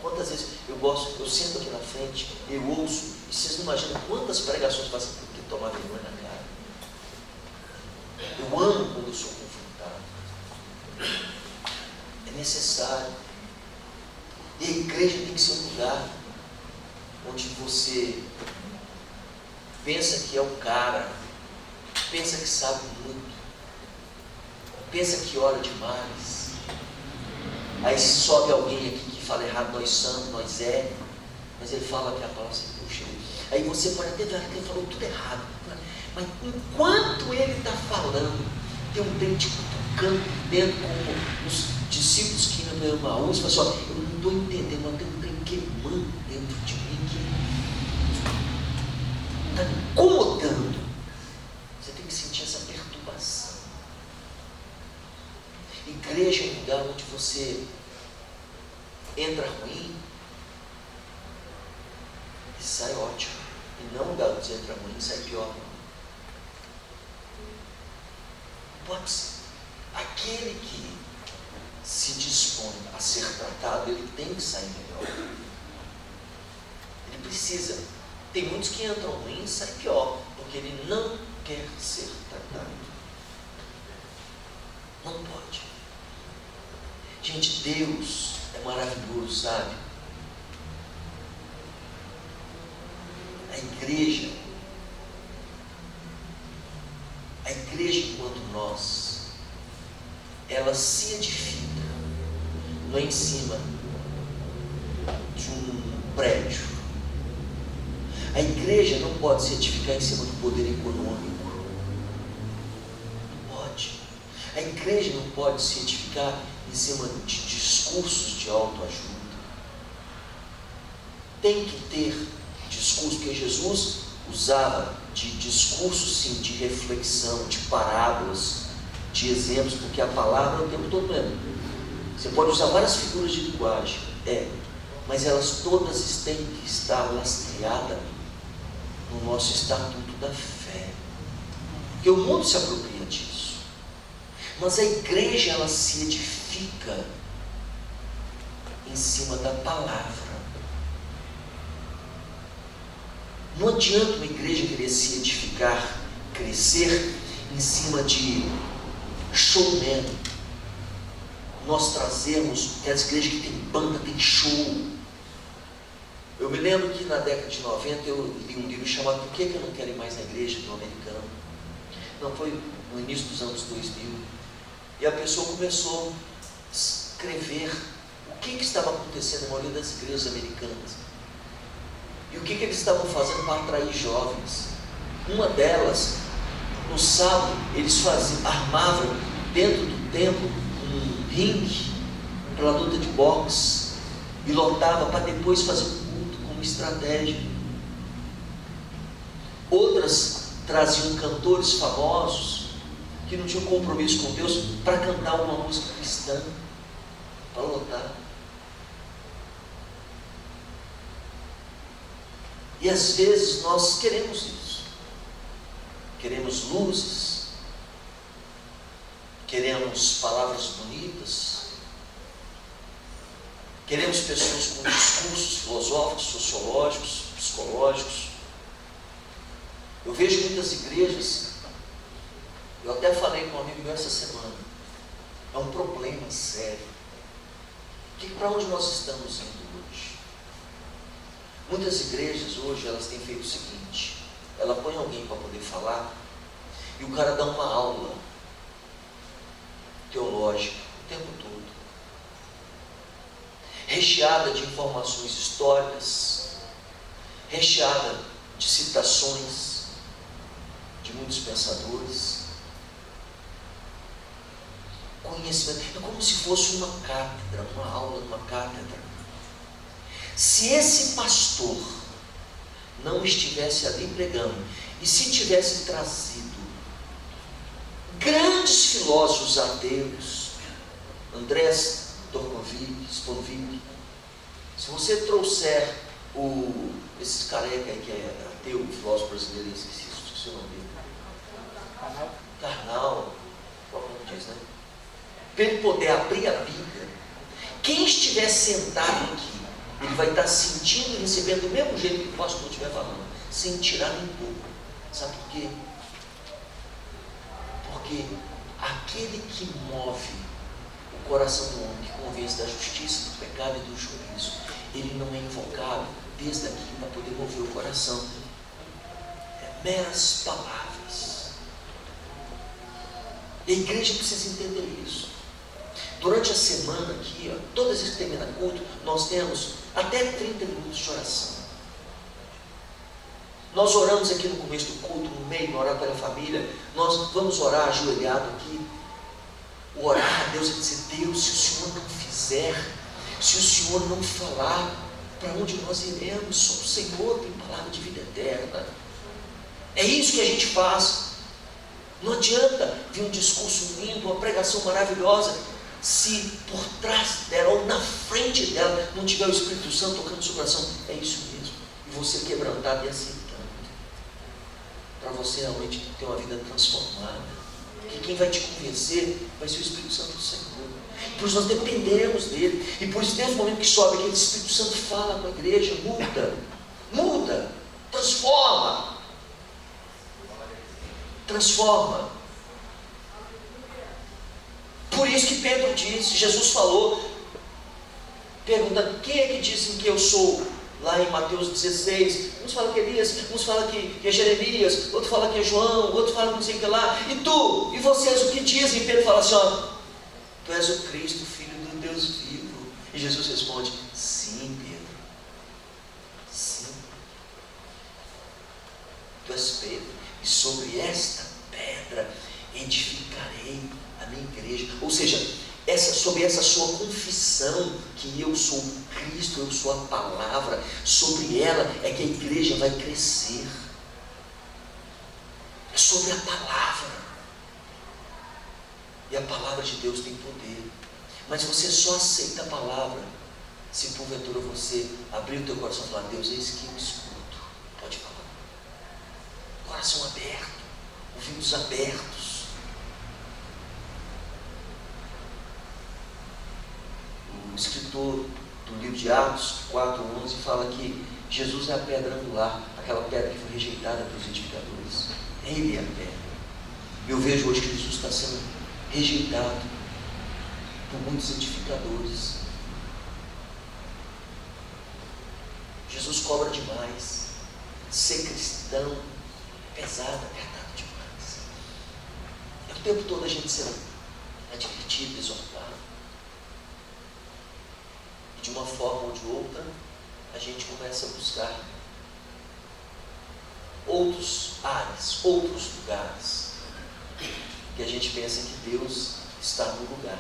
Quantas vezes eu sento aqui na frente, eu ouço, e vocês não imaginam quantas pregações fazem por que tomar vergonha na cara. Eu amo quando eu sou confrontado. necessário. E a igreja tem que ser um lugar onde você pensa que é o cara, pensa que sabe muito, pensa que ora demais. Aí sobe alguém aqui que fala errado, nós somos, nós é, mas ele fala que a palavra assim, puxa. Aí você pode até ver que ele falou tudo errado, mas enquanto ele está falando, tem um trem te cutucando dentro, como os discípulos que iam para Emaús, mas só, eu não estou entendendo, mas tem um trem queimando dentro de mim, que está me incomodando. Você tem que sentir essa perturbação. Igreja é um lugar onde você entra ruim e sai ótimo. E não um lugar onde você entra ruim e sai pior. Pode ser. Aquele que se dispõe a ser tratado, ele tem que sair melhor. Ele precisa. Tem muitos que entram ruim e saem pior, porque ele não quer ser tratado. Não pode. Gente, Deus é maravilhoso, sabe? A igreja enquanto nós, ela se edifica não em cima de um prédio. A igreja não pode se edificar em cima do poder econômico. Não pode. A igreja não pode se edificar em cima de discursos de autoajuda. Tem que ter discurso, porque Jesus usava de discurso, sim, de reflexão, de parábolas, de exemplos, porque a palavra é o tempo todo mesmo. Você pode usar várias figuras de linguagem, mas elas todas têm que estar lastreadas no nosso estatuto da fé. Porque o mundo se apropria disso. Mas a igreja, ela se edifica em cima da palavra. Não adianta uma igreja querer se edificar, crescer em cima de showman. Nós trazemos aquelas igrejas que tem banda, tem show. Eu me lembro que na década de 90 eu li um livro chamado Por que eu não quero ir mais na igreja, do americano? Não, foi no início dos anos 2000. E a pessoa começou a escrever o que estava acontecendo na maioria das igrejas americanas. E o que eles estavam fazendo para atrair jovens? Uma delas, no sábado, eles armavam dentro do templo um ringue para luta de boxe e lotava para depois fazer um culto como estratégia. Outras traziam cantores famosos que não tinham compromisso com Deus para cantar uma música cristã, para lotar. E às vezes nós queremos isso. Queremos luzes, queremos palavras bonitas, queremos pessoas com discursos filosóficos, sociológicos, psicológicos. Eu vejo muitas igrejas, eu até falei com um amigo meu essa semana, é um problema sério. Para onde nós estamos indo hoje? Muitas igrejas hoje, elas têm feito o seguinte: ela põe alguém para poder falar e o cara dá uma aula teológica o tempo todo, recheada de informações históricas, recheada de citações de muitos pensadores, conhecimento. É como se fosse uma cátedra, uma aula numa cátedra. Se esse pastor não estivesse ali pregando, e se tivesse trazido grandes filósofos ateus, Andrés Sponville, se você trouxer esse careca aí que é ateu, o filósofo brasileiro, esqueci o nome dele, Karnal, como diz, né? Para ele poder abrir a Bíblia, quem estiver sentado aqui, ele vai estar sentindo e recebendo do mesmo jeito que o pastor estiver falando, sem tirar nem pouco. Sabe por quê? Porque aquele que move o coração do homem, que convence da justiça, do pecado e do juízo. Ele não é invocado desde aqui para poder mover o coração. É meras palavras. E a igreja precisa entender isso. Durante a semana aqui, todas as vezes que termina culto, nós temos até 30 minutos de oração. Nós oramos aqui no começo do culto, no meio, orar pela família. Nós vamos orar ajoelhado aqui. O orar a Deus é dizer: Deus, se o Senhor não fizer, se o Senhor não falar, para onde nós iremos? Só o Senhor tem palavra de vida eterna. É isso que a gente faz. Não adianta vir um discurso lindo, uma pregação maravilhosa, se por trás dela ou na frente dela não tiver o Espírito Santo tocando no seu coração. É isso mesmo. E você quebrantado e aceitando, para você realmente ter uma vida transformada. Que quem vai te convencer vai ser o Espírito Santo do Senhor. Por isso nós dependemos dele. E por isso, desde o momento que sobe aquele Espírito Santo, fala com a igreja, muda, transforma. Por isso que Pedro disse, Jesus falou, perguntando: quem é que dizem que eu sou? Lá em Mateus 16, uns falam que é Elias, uns falam que é Jeremias, outro fala que é João, outro fala que não sei o que lá. E tu? E vocês o que dizem? E Pedro fala assim: tu és o Cristo, Filho do Deus vivo. E Jesus responde: sim, Pedro, sim. Tu és Pedro, e sobre esta pedra edificarei a minha igreja. Ou seja, sobre essa sua confissão que eu sou Cristo, eu sou a palavra, sobre ela é que a igreja vai crescer. É sobre a palavra. E a palavra de Deus tem poder. Mas você só aceita a palavra se porventura você abrir o teu coração e falar: Deus, eis que eu escuto. Pode falar. Coração aberto, ouvidos abertos. O escritor do livro de Atos 4:11 fala que Jesus é a pedra angular, aquela pedra que foi rejeitada pelos edificadores. Ele é a pedra. Eu vejo hoje que Jesus está sendo rejeitado por muitos edificadores. Jesus cobra demais. Ser cristão é pesado, é apertado demais. É o tempo todo a gente sendo advertido, exortado. De uma forma ou de outra, a gente começa a buscar outros ares, outros lugares, que a gente pensa que Deus está no lugar.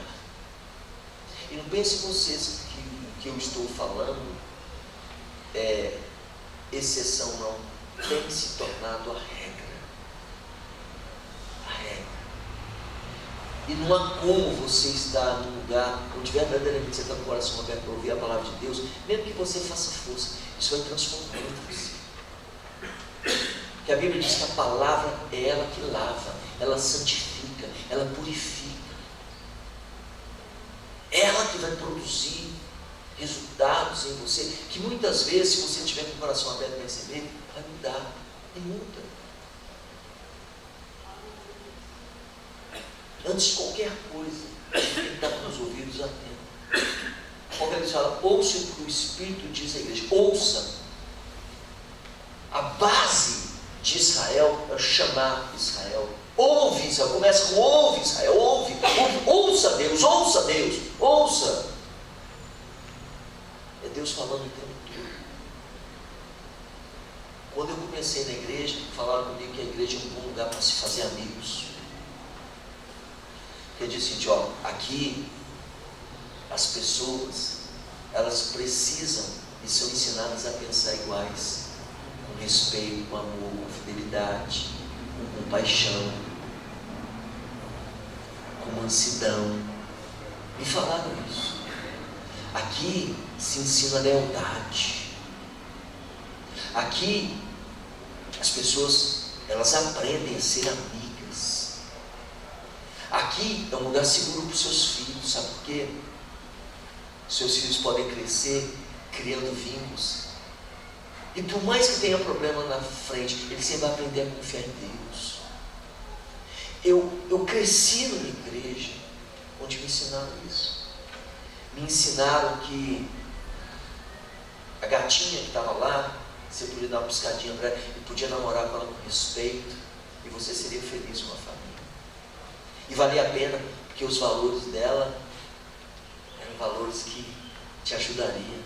E não pense vocês que o que eu estou falando é exceção, não. Tem se tornado a regra. A regra. E não há como você estar num lugar onde verdadeiramente você está com o coração aberto para ouvir a palavra de Deus, mesmo que você faça força, isso vai transformando você. Porque a Bíblia diz que a palavra é ela que lava, ela santifica, ela purifica. Ela que vai produzir resultados em você, que muitas vezes, se você tiver com o coração aberto para receber, vai mudar. E muda. Antes de qualquer coisa, a gente tem que estar com os ouvidos atentos. Apocalipse fala: ouça o que o Espírito diz à igreja. Ouça. A base de Israel é chamar Israel. Ouve Israel. Começa com ouve Israel. Ouve. Ouça Deus. Ouça Deus. Ouça. É Deus falando o tempo todo. Quando eu comecei na igreja, falaram comigo que a igreja é um bom lugar para se fazer amigos. Ele disse assim: aqui as pessoas, elas precisam e são ensinadas a pensar iguais, com respeito, com amor, com fidelidade, com compaixão, com mansidão. Me falaram isso. Aqui se ensina lealdade. Aqui as pessoas, elas aprendem a ser amigas. Aqui é um lugar seguro para os seus filhos, sabe por quê? Seus filhos podem crescer criando vínculos. E por mais que tenha problema na frente, ele sempre vai aprender a confiar em Deus. Eu cresci numa igreja onde me ensinaram isso. me ensinaram que a gatinha que estava lá, você podia dar uma piscadinha para ela e podia namorar com ela com respeito, e você seria feliz com a família. E valia a pena, porque os valores dela eram valores que te ajudariam.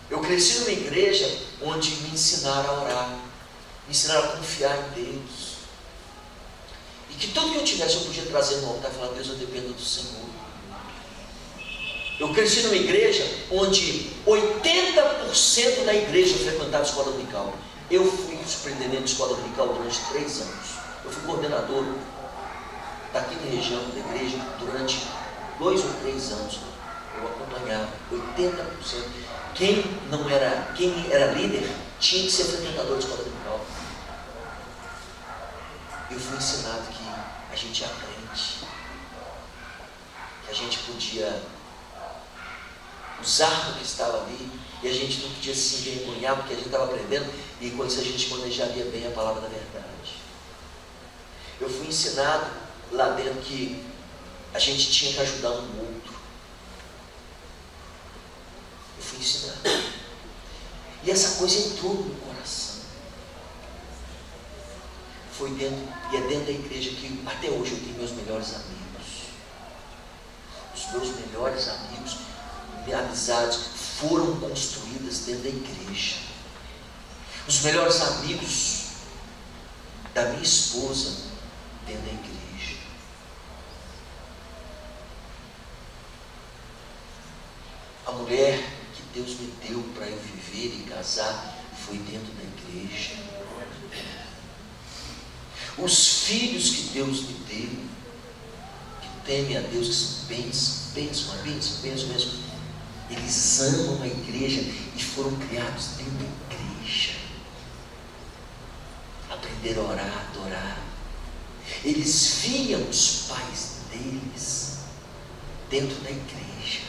Eu cresci numa igreja onde me ensinaram a orar, me ensinaram a confiar em Deus. E que tudo que eu tivesse eu podia trazer no altar e falar: Deus, eu dependo do Senhor. Eu cresci numa igreja onde 80% da igreja frequentava a escola dominical. Eu fui superintendente de escola dominical durante 3 anos. Eu fui coordenador daqui da região da igreja durante 2 ou 3 anos. Eu acompanhava 80%. Quem era líder tinha que ser frequentador de escola dominical. Eu fui ensinado que a gente aprende, que a gente podia usar o que estava ali, e a gente não podia se envergonhar, porque a gente estava aprendendo, e com isso a gente manejaria bem a palavra da verdade. Eu fui ensinado lá dentro que a gente tinha que ajudar um outro. Eu fui ensinado. E essa coisa entrou no meu coração. E é dentro da igreja que até hoje eu tenho meus melhores amigos. Os meus melhores amigos, minhas amizades foram construídas dentro da igreja. Os melhores amigos da minha esposa dentro da igreja. A mulher que Deus me deu para eu viver e casar foi dentro da igreja. Os filhos que Deus me deu, que temem a Deus, que são bênçãos mesmo, eles amam a igreja e foram criados dentro da igreja. Aprenderam a orar, adorar. Eles viam os pais deles dentro da igreja.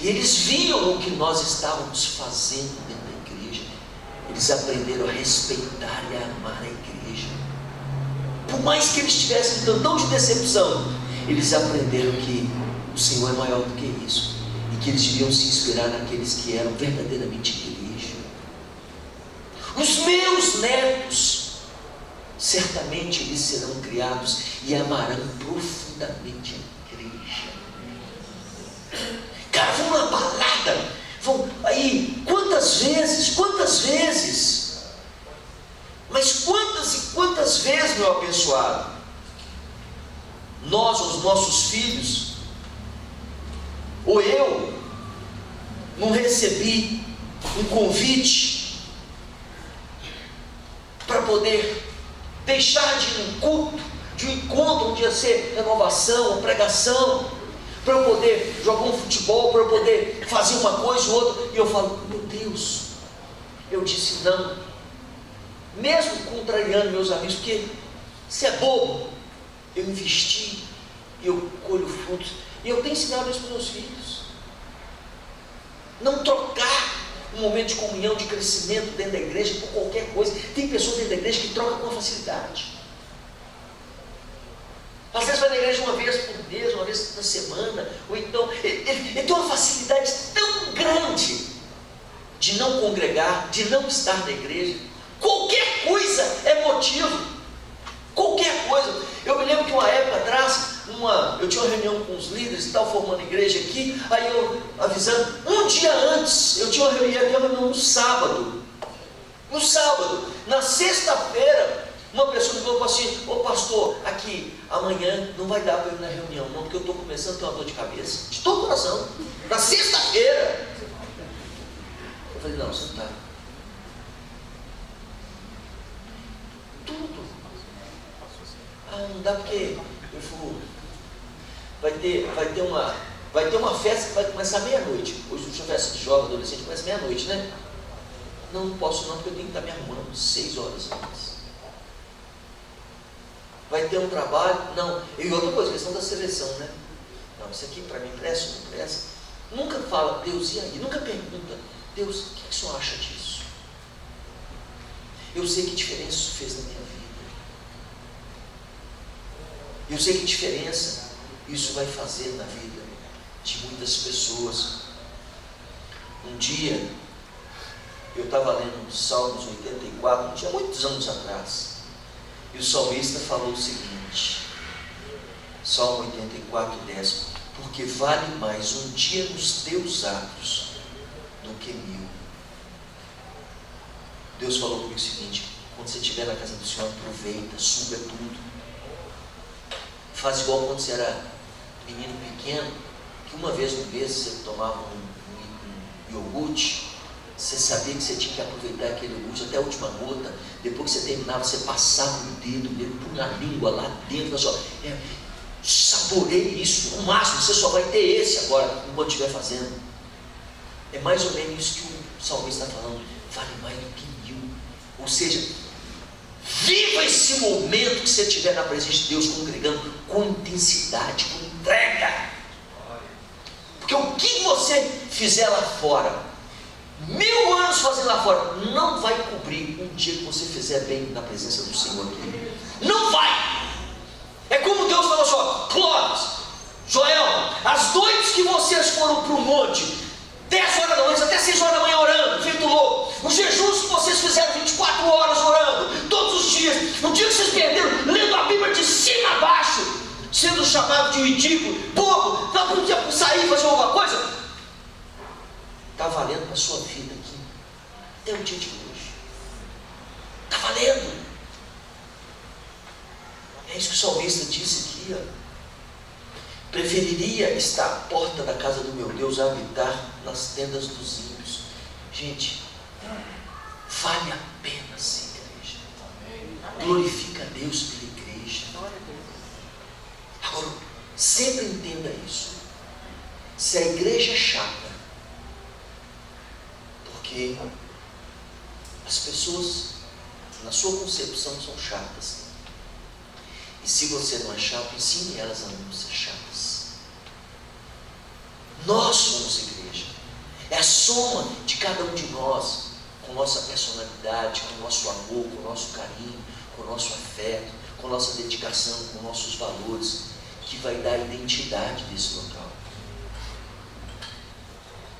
E eles viam o que nós estávamos fazendo dentro da igreja. Eles aprenderam a respeitar e a amar a igreja. Por mais que eles tivessem tantão de decepção, eles aprenderam que o Senhor é maior do que isso. E que eles deviam se inspirar naqueles que eram verdadeiramente igreja. Os meus netos, certamente eles serão criados e amarão profundamente a igreja. Cara, vão numa balada, vão aí, quantas vezes, mas quantas e quantas vezes, meu abençoado, nós, os nossos filhos, ou eu, não recebi um convite para poder deixar de ir num culto, de um encontro onde ia ser renovação, pregação, para eu poder jogar um futebol, para eu poder fazer uma coisa ou outra, e eu falo: meu Deus, eu disse não, mesmo contrariando meus amigos, porque se é bobo, eu investi e eu colho frutos. E eu tenho ensinado isso para os meus filhos. Não trocar um momento de comunhão, de crescimento dentro da igreja por qualquer coisa. Tem pessoas dentro da igreja que trocam com facilidade. Às vezes vai na igreja uma vez por mês, uma vez na semana, ou então ele tem uma facilidade tão grande de não congregar, de não estar na igreja. Qualquer coisa é motivo. Qualquer coisa. Eu me lembro que uma época atrás, eu tinha uma reunião com os líderes e tal, formando igreja aqui, aí eu avisando, um dia antes, eu tinha uma reunião no sábado. No sábado, na sexta-feira, uma pessoa me falou assim: ô pastor, aqui, amanhã não vai dar para eu ir na reunião, não, porque eu estou começando a ter uma dor de cabeça, de todo o coração, na sexta-feira. Eu falei: não, você não está. Tudo. Não dá porque eu fui. Vai ter uma festa que vai começar meia-noite. Hoje não tinha festa de jovem, adolescente, começa meia-noite, né? Não posso não, porque eu tenho que estar me arrumando 6 horas antes. Vai ter um trabalho, não. E outra coisa, questão da seleção, né? Não, isso aqui para mim presta, não presta. Nunca fala: Deus, e aí? Nunca pergunta: Deus, o que o senhor acha disso? Eu sei que diferença isso fez na minha vida. Eu sei que diferença isso vai fazer na vida de muitas pessoas. Um dia, eu estava lendo Salmos 84, tinha muitos anos atrás, e o salmista falou o seguinte, Salmo 84, 10: porque vale mais um dia nos teus atos do que 1000. Deus falou comigo o seguinte: quando você estiver na casa do Senhor, aproveita, suga tudo. Faz igual quando você era menino pequeno, que uma vez no mês você tomava um iogurte, você sabia que você tinha que aproveitar aquele iogurte até a última gota. Depois que você terminava, você passava o dedo, punha a língua lá dentro, só, saboreie isso, no máximo, você só vai ter esse agora, enquanto estiver fazendo. É mais ou menos isso que o salmista está falando, vale mais do que 1000. Ou seja, viva esse momento que você estiver na presença de Deus, congregando com intensidade, com entrega. Porque o que você fizer lá fora, 1000 anos fazendo lá fora, não vai cobrir um dia que você fizer bem na presença do Senhor aqui. Não vai! É como Deus falou só, Clóvis, Joel, as noites que vocês foram para o monte, 10 horas da noite até 6 horas da manhã orando, feito louco, os jejuns que vocês fizeram 24 horas orando, todos os dias, no dia que vocês perderam, lendo a Bíblia de cima a baixo, sendo chamado de ridículo, bobo, não podia sair e fazer alguma coisa, está valendo para a sua vida aqui, até o dia de hoje, está valendo. É isso que o salmista disse aqui, preferiria estar à porta da casa do meu Deus a habitar nas tendas dos ímpios. Gente, vale a pena ser igreja. Glorifica a Deus pela igreja. Agora, sempre entenda isso. Se a igreja é chata, porque as pessoas, na sua concepção, são chatas. E se você não é chato, ensine elas a não ser chatas. Nós somos igreja. É a soma de cada um de nós, com nossa personalidade, com nosso amor, com nosso carinho, com nosso afeto, com nossa dedicação, com nossos valores, que vai dar a identidade desse local,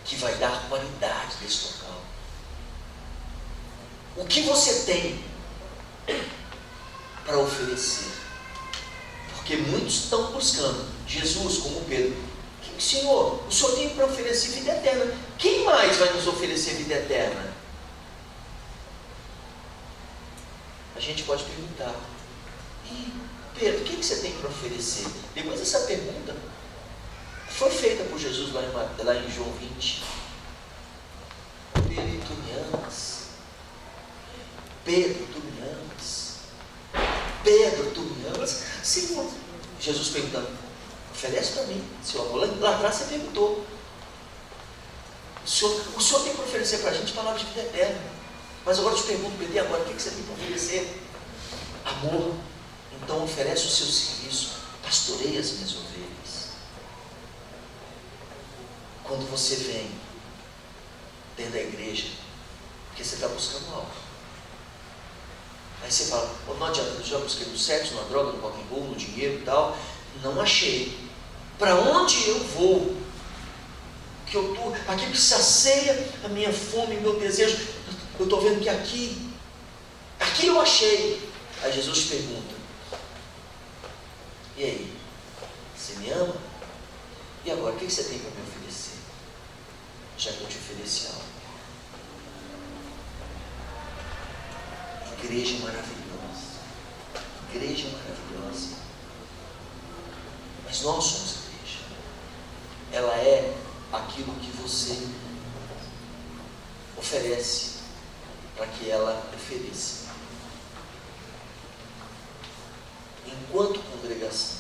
que vai dar a qualidade desse local. O que você tem para oferecer? Porque muitos estão buscando Jesus, como Pedro. Senhor, o Senhor tem para oferecer vida eterna. Quem mais vai nos oferecer vida eterna? A gente pode perguntar: e Pedro, o que você tem para oferecer? Depois essa pergunta foi feita por Jesus lá em João 20. Pedro, tu me amas? Pedro, tu me amas? Pedro, tu me amas? Senhor, Jesus perguntando: oferece para mim, seu amor. Lá atrás você perguntou. O Senhor tem para oferecer para a gente palavras de vida eterna. Mas agora eu te pergunto, Pedro, agora o que você tem para oferecer? Amor. Então oferece o seu serviço. Pastoreia as minhas ovelhas. Quando você vem dentro da igreja, porque você está buscando algo. Aí você fala: não adianta, eu já busquei no sexo, na droga, no rock and roll, no dinheiro e tal. Não achei. Para onde eu vou? Que eu estou, aquilo que sacia a minha fome, o meu desejo, eu estou vendo que aqui eu achei. Aí Jesus te pergunta: e aí? Você me ama? E agora, o que você tem para me oferecer? Já que eu te ofereci algo. Igreja maravilhosa. Igreja maravilhosa. Mas nós somos igreja. Ela é aquilo que você oferece para que ela ofereça. Enquanto congregação,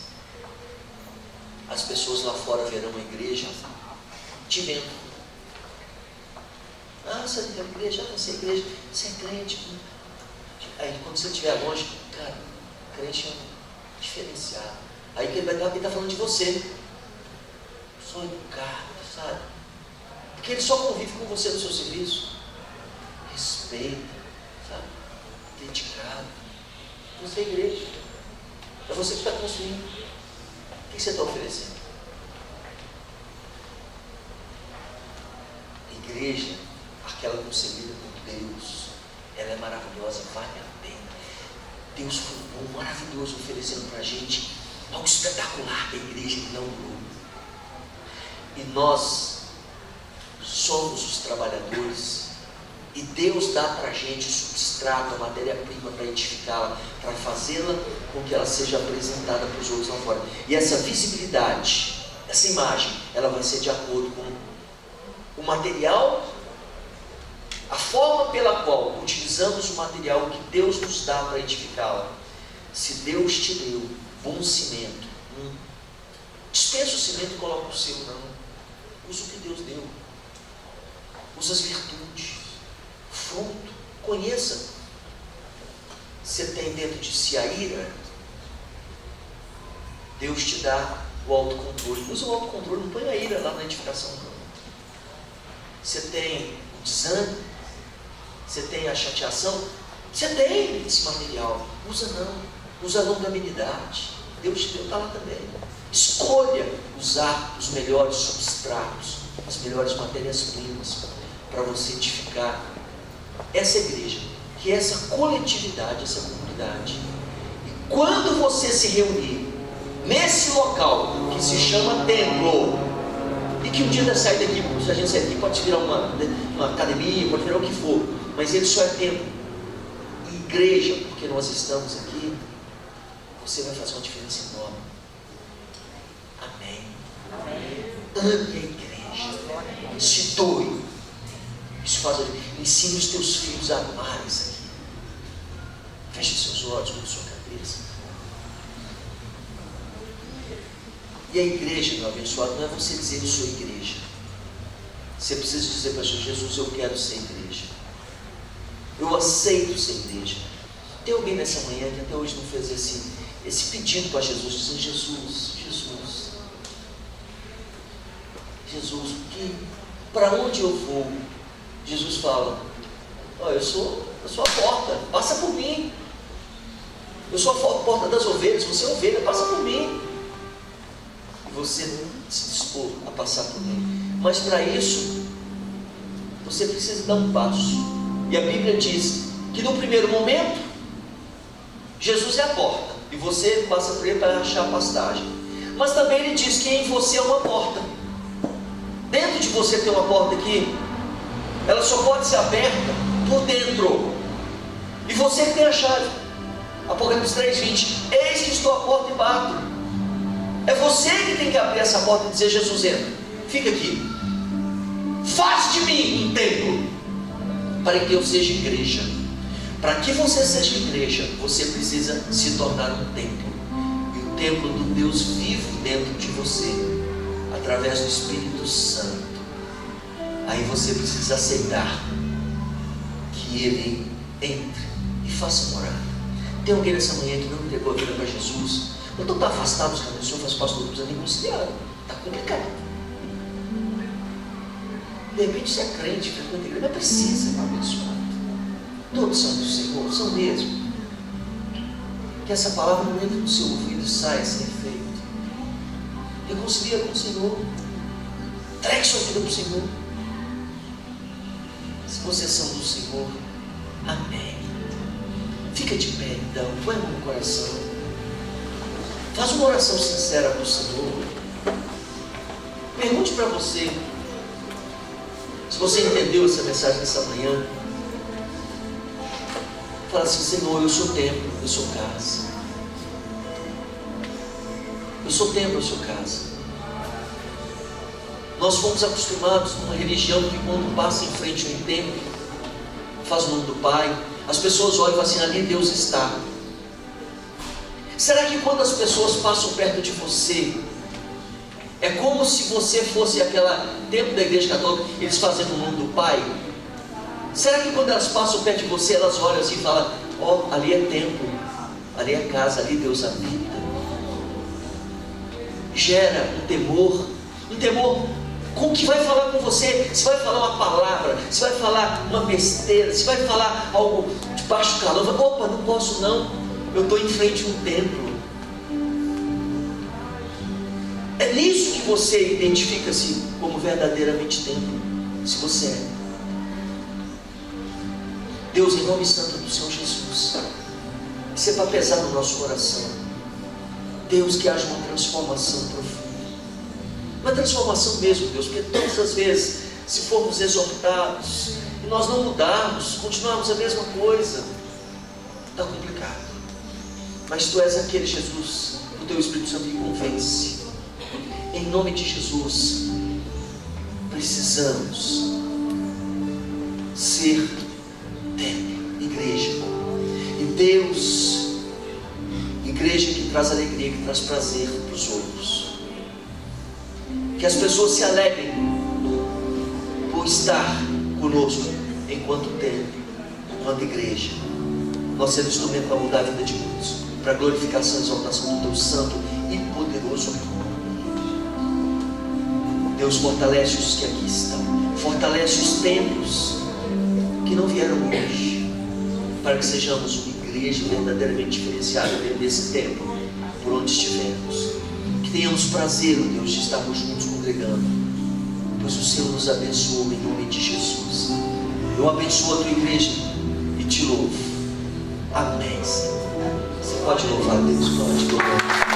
as pessoas lá fora verão a igreja te vendo. Ah, você é igreja, você é igreja, você é crente. Aí quando você estiver longe, cara, crente é um diferenciado. Aí que ele vai estar falando de você. Só educado, sabe? Porque ele só convive com você no seu serviço. Respeita, sabe? Dedicado. Você é igreja. É você que está construindo. O que você está oferecendo? igreja, aquela concebida por Deus, ela é maravilhosa, vale a pena. Deus foi bom, maravilhoso, oferecendo para a gente algo espetacular da igreja que não durou. E nós somos os trabalhadores, e Deus dá para a gente o substrato, a matéria-prima para edificá-la, para fazê-la com que ela seja apresentada para os outros lá fora. E essa visibilidade, essa imagem, ela vai ser de acordo com o material, a forma pela qual utilizamos o material que Deus nos dá para edificá-la. Se Deus te deu bom cimento, dispensa o cimento e coloca o seu, não. Usa o que Deus deu. Usa as virtudes, fruto, conheça. Você tem dentro de si a ira, Deus te dá o autocontrole. Usa o autocontrole, não põe a ira lá na edificação, não. Você tem o desânimo, você tem a chateação, você tem esse material. Usa não, usa a longanimidade. Deus te deu, está lá também. Escolha usar os melhores substratos, as melhores matérias-primas para você edificar essa igreja, que é essa coletividade, essa comunidade. E quando você se reunir nesse local que se chama templo, e que um dia da saída daqui, se a gente sair daqui, pode virar uma academia, pode virar o que for, mas ele só é templo e igreja, porque nós estamos aqui, você vai fazer uma diferença enorme. Amém. Ame a igreja, se doe. Isso faz, ensine os teus filhos a amarem isso aqui. Feche seus olhos, com sua cabeça. E a igreja, meu abençoado, não é você dizer eu sou igreja. Você precisa dizer para Jesus, eu quero ser igreja. Eu aceito ser igreja. Tem alguém nessa manhã que até hoje não fez esse pedido para Jesus, dizendo Jesus, para onde eu vou? Jesus fala, eu sou a porta, passa por mim. Eu sou a porta das ovelhas, você é ovelha, passa por mim. E você se dispor a passar por mim. Mas para isso, você precisa dar um passo. E a Bíblia diz que no primeiro momento, Jesus é a porta, e você passa por ele para achar a pastagem. Mas também ele diz que em você é uma porta. Dentro de você tem uma porta aqui, ela só pode ser aberta por dentro. E você que tem a chave. Apocalipse 3:20, eis que estou à porta e bato. É você que tem que abrir essa porta e dizer, Jesus, entra, fica aqui. Faz de mim um templo, para que eu seja igreja. Para que você seja igreja, você precisa se tornar um templo. E o templo do Deus vivo dentro de você, através do Espírito Santo. Aí você precisa aceitar que Ele entre e faça morada. Tem alguém nessa manhã que não entregou a vida para Jesus? Ou então está afastado dos caminhos do Senhor, faz pastor, não precisa nem conciliar. Está complicado. De repente você é crente, frequenta a igreja, mas precisa, meu abençoado. Todos são do Senhor, são mesmo. Que essa palavra não entre no seu ouvido e saia sem efeito. Reconcilia com o Senhor. Entregue sua vida para o Senhor. Se vocês são do Senhor, amém. Fica de pé então, põe a mão no coração. Faz uma oração sincera para o Senhor. Pergunte para você, se você entendeu essa mensagem nessa manhã. Fala assim, Senhor, eu sou templo, eu sou casa. Eu sou templo, eu sou casa. Nós fomos acostumados com uma religião que quando passa em frente a um templo, faz o nome do Pai, as pessoas olham e falam assim, ali Deus está. Será que quando as pessoas passam perto de você, é como se você fosse aquela templo da igreja católica, eles fazendo o nome do Pai? Será que quando elas passam perto de você, elas olham assim e falam, ali é templo, ali é casa, ali Deus habita? Gera um temor com que vai falar com você. Se vai falar uma palavra, se vai falar uma besteira, se vai falar algo de baixo calor, opa, não posso não, eu estou em frente a um templo. É nisso que você identifica-se como verdadeiramente templo. se você é. Deus, em nome santo do Senhor Jesus, isso é para pesar no nosso coração. Deus, que haja uma transformação profunda. Uma transformação mesmo, Deus, porque todas as vezes, se formos exortados e nós não mudarmos, continuarmos a mesma coisa, está complicado. Mas Tu és aquele, Jesus, o Teu Espírito Santo me convence. Em nome de Jesus, precisamos ser templo, igreja. E Deus, igreja que traz alegria, que traz prazer para os outros. Que as pessoas se alegrem por estar conosco enquanto templo, enquanto igreja. Nós somos instrumento para mudar a vida de muitos, para a glorificação e exaltação do Teu santo e poderoso nome. Deus, fortalece os que aqui estão, fortalece os templos que não vieram hoje, para que sejamos uma igreja verdadeiramente diferenciada dentro desse templo, por onde estivermos. Que tenhamos prazer, ó Deus, de estarmos juntos congregando, pois o Senhor nos abençoou em nome de Jesus. Eu abençoo a Tua igreja e Te louvo. Amém, Senhor. Você pode louvar a Deus, pode louvar.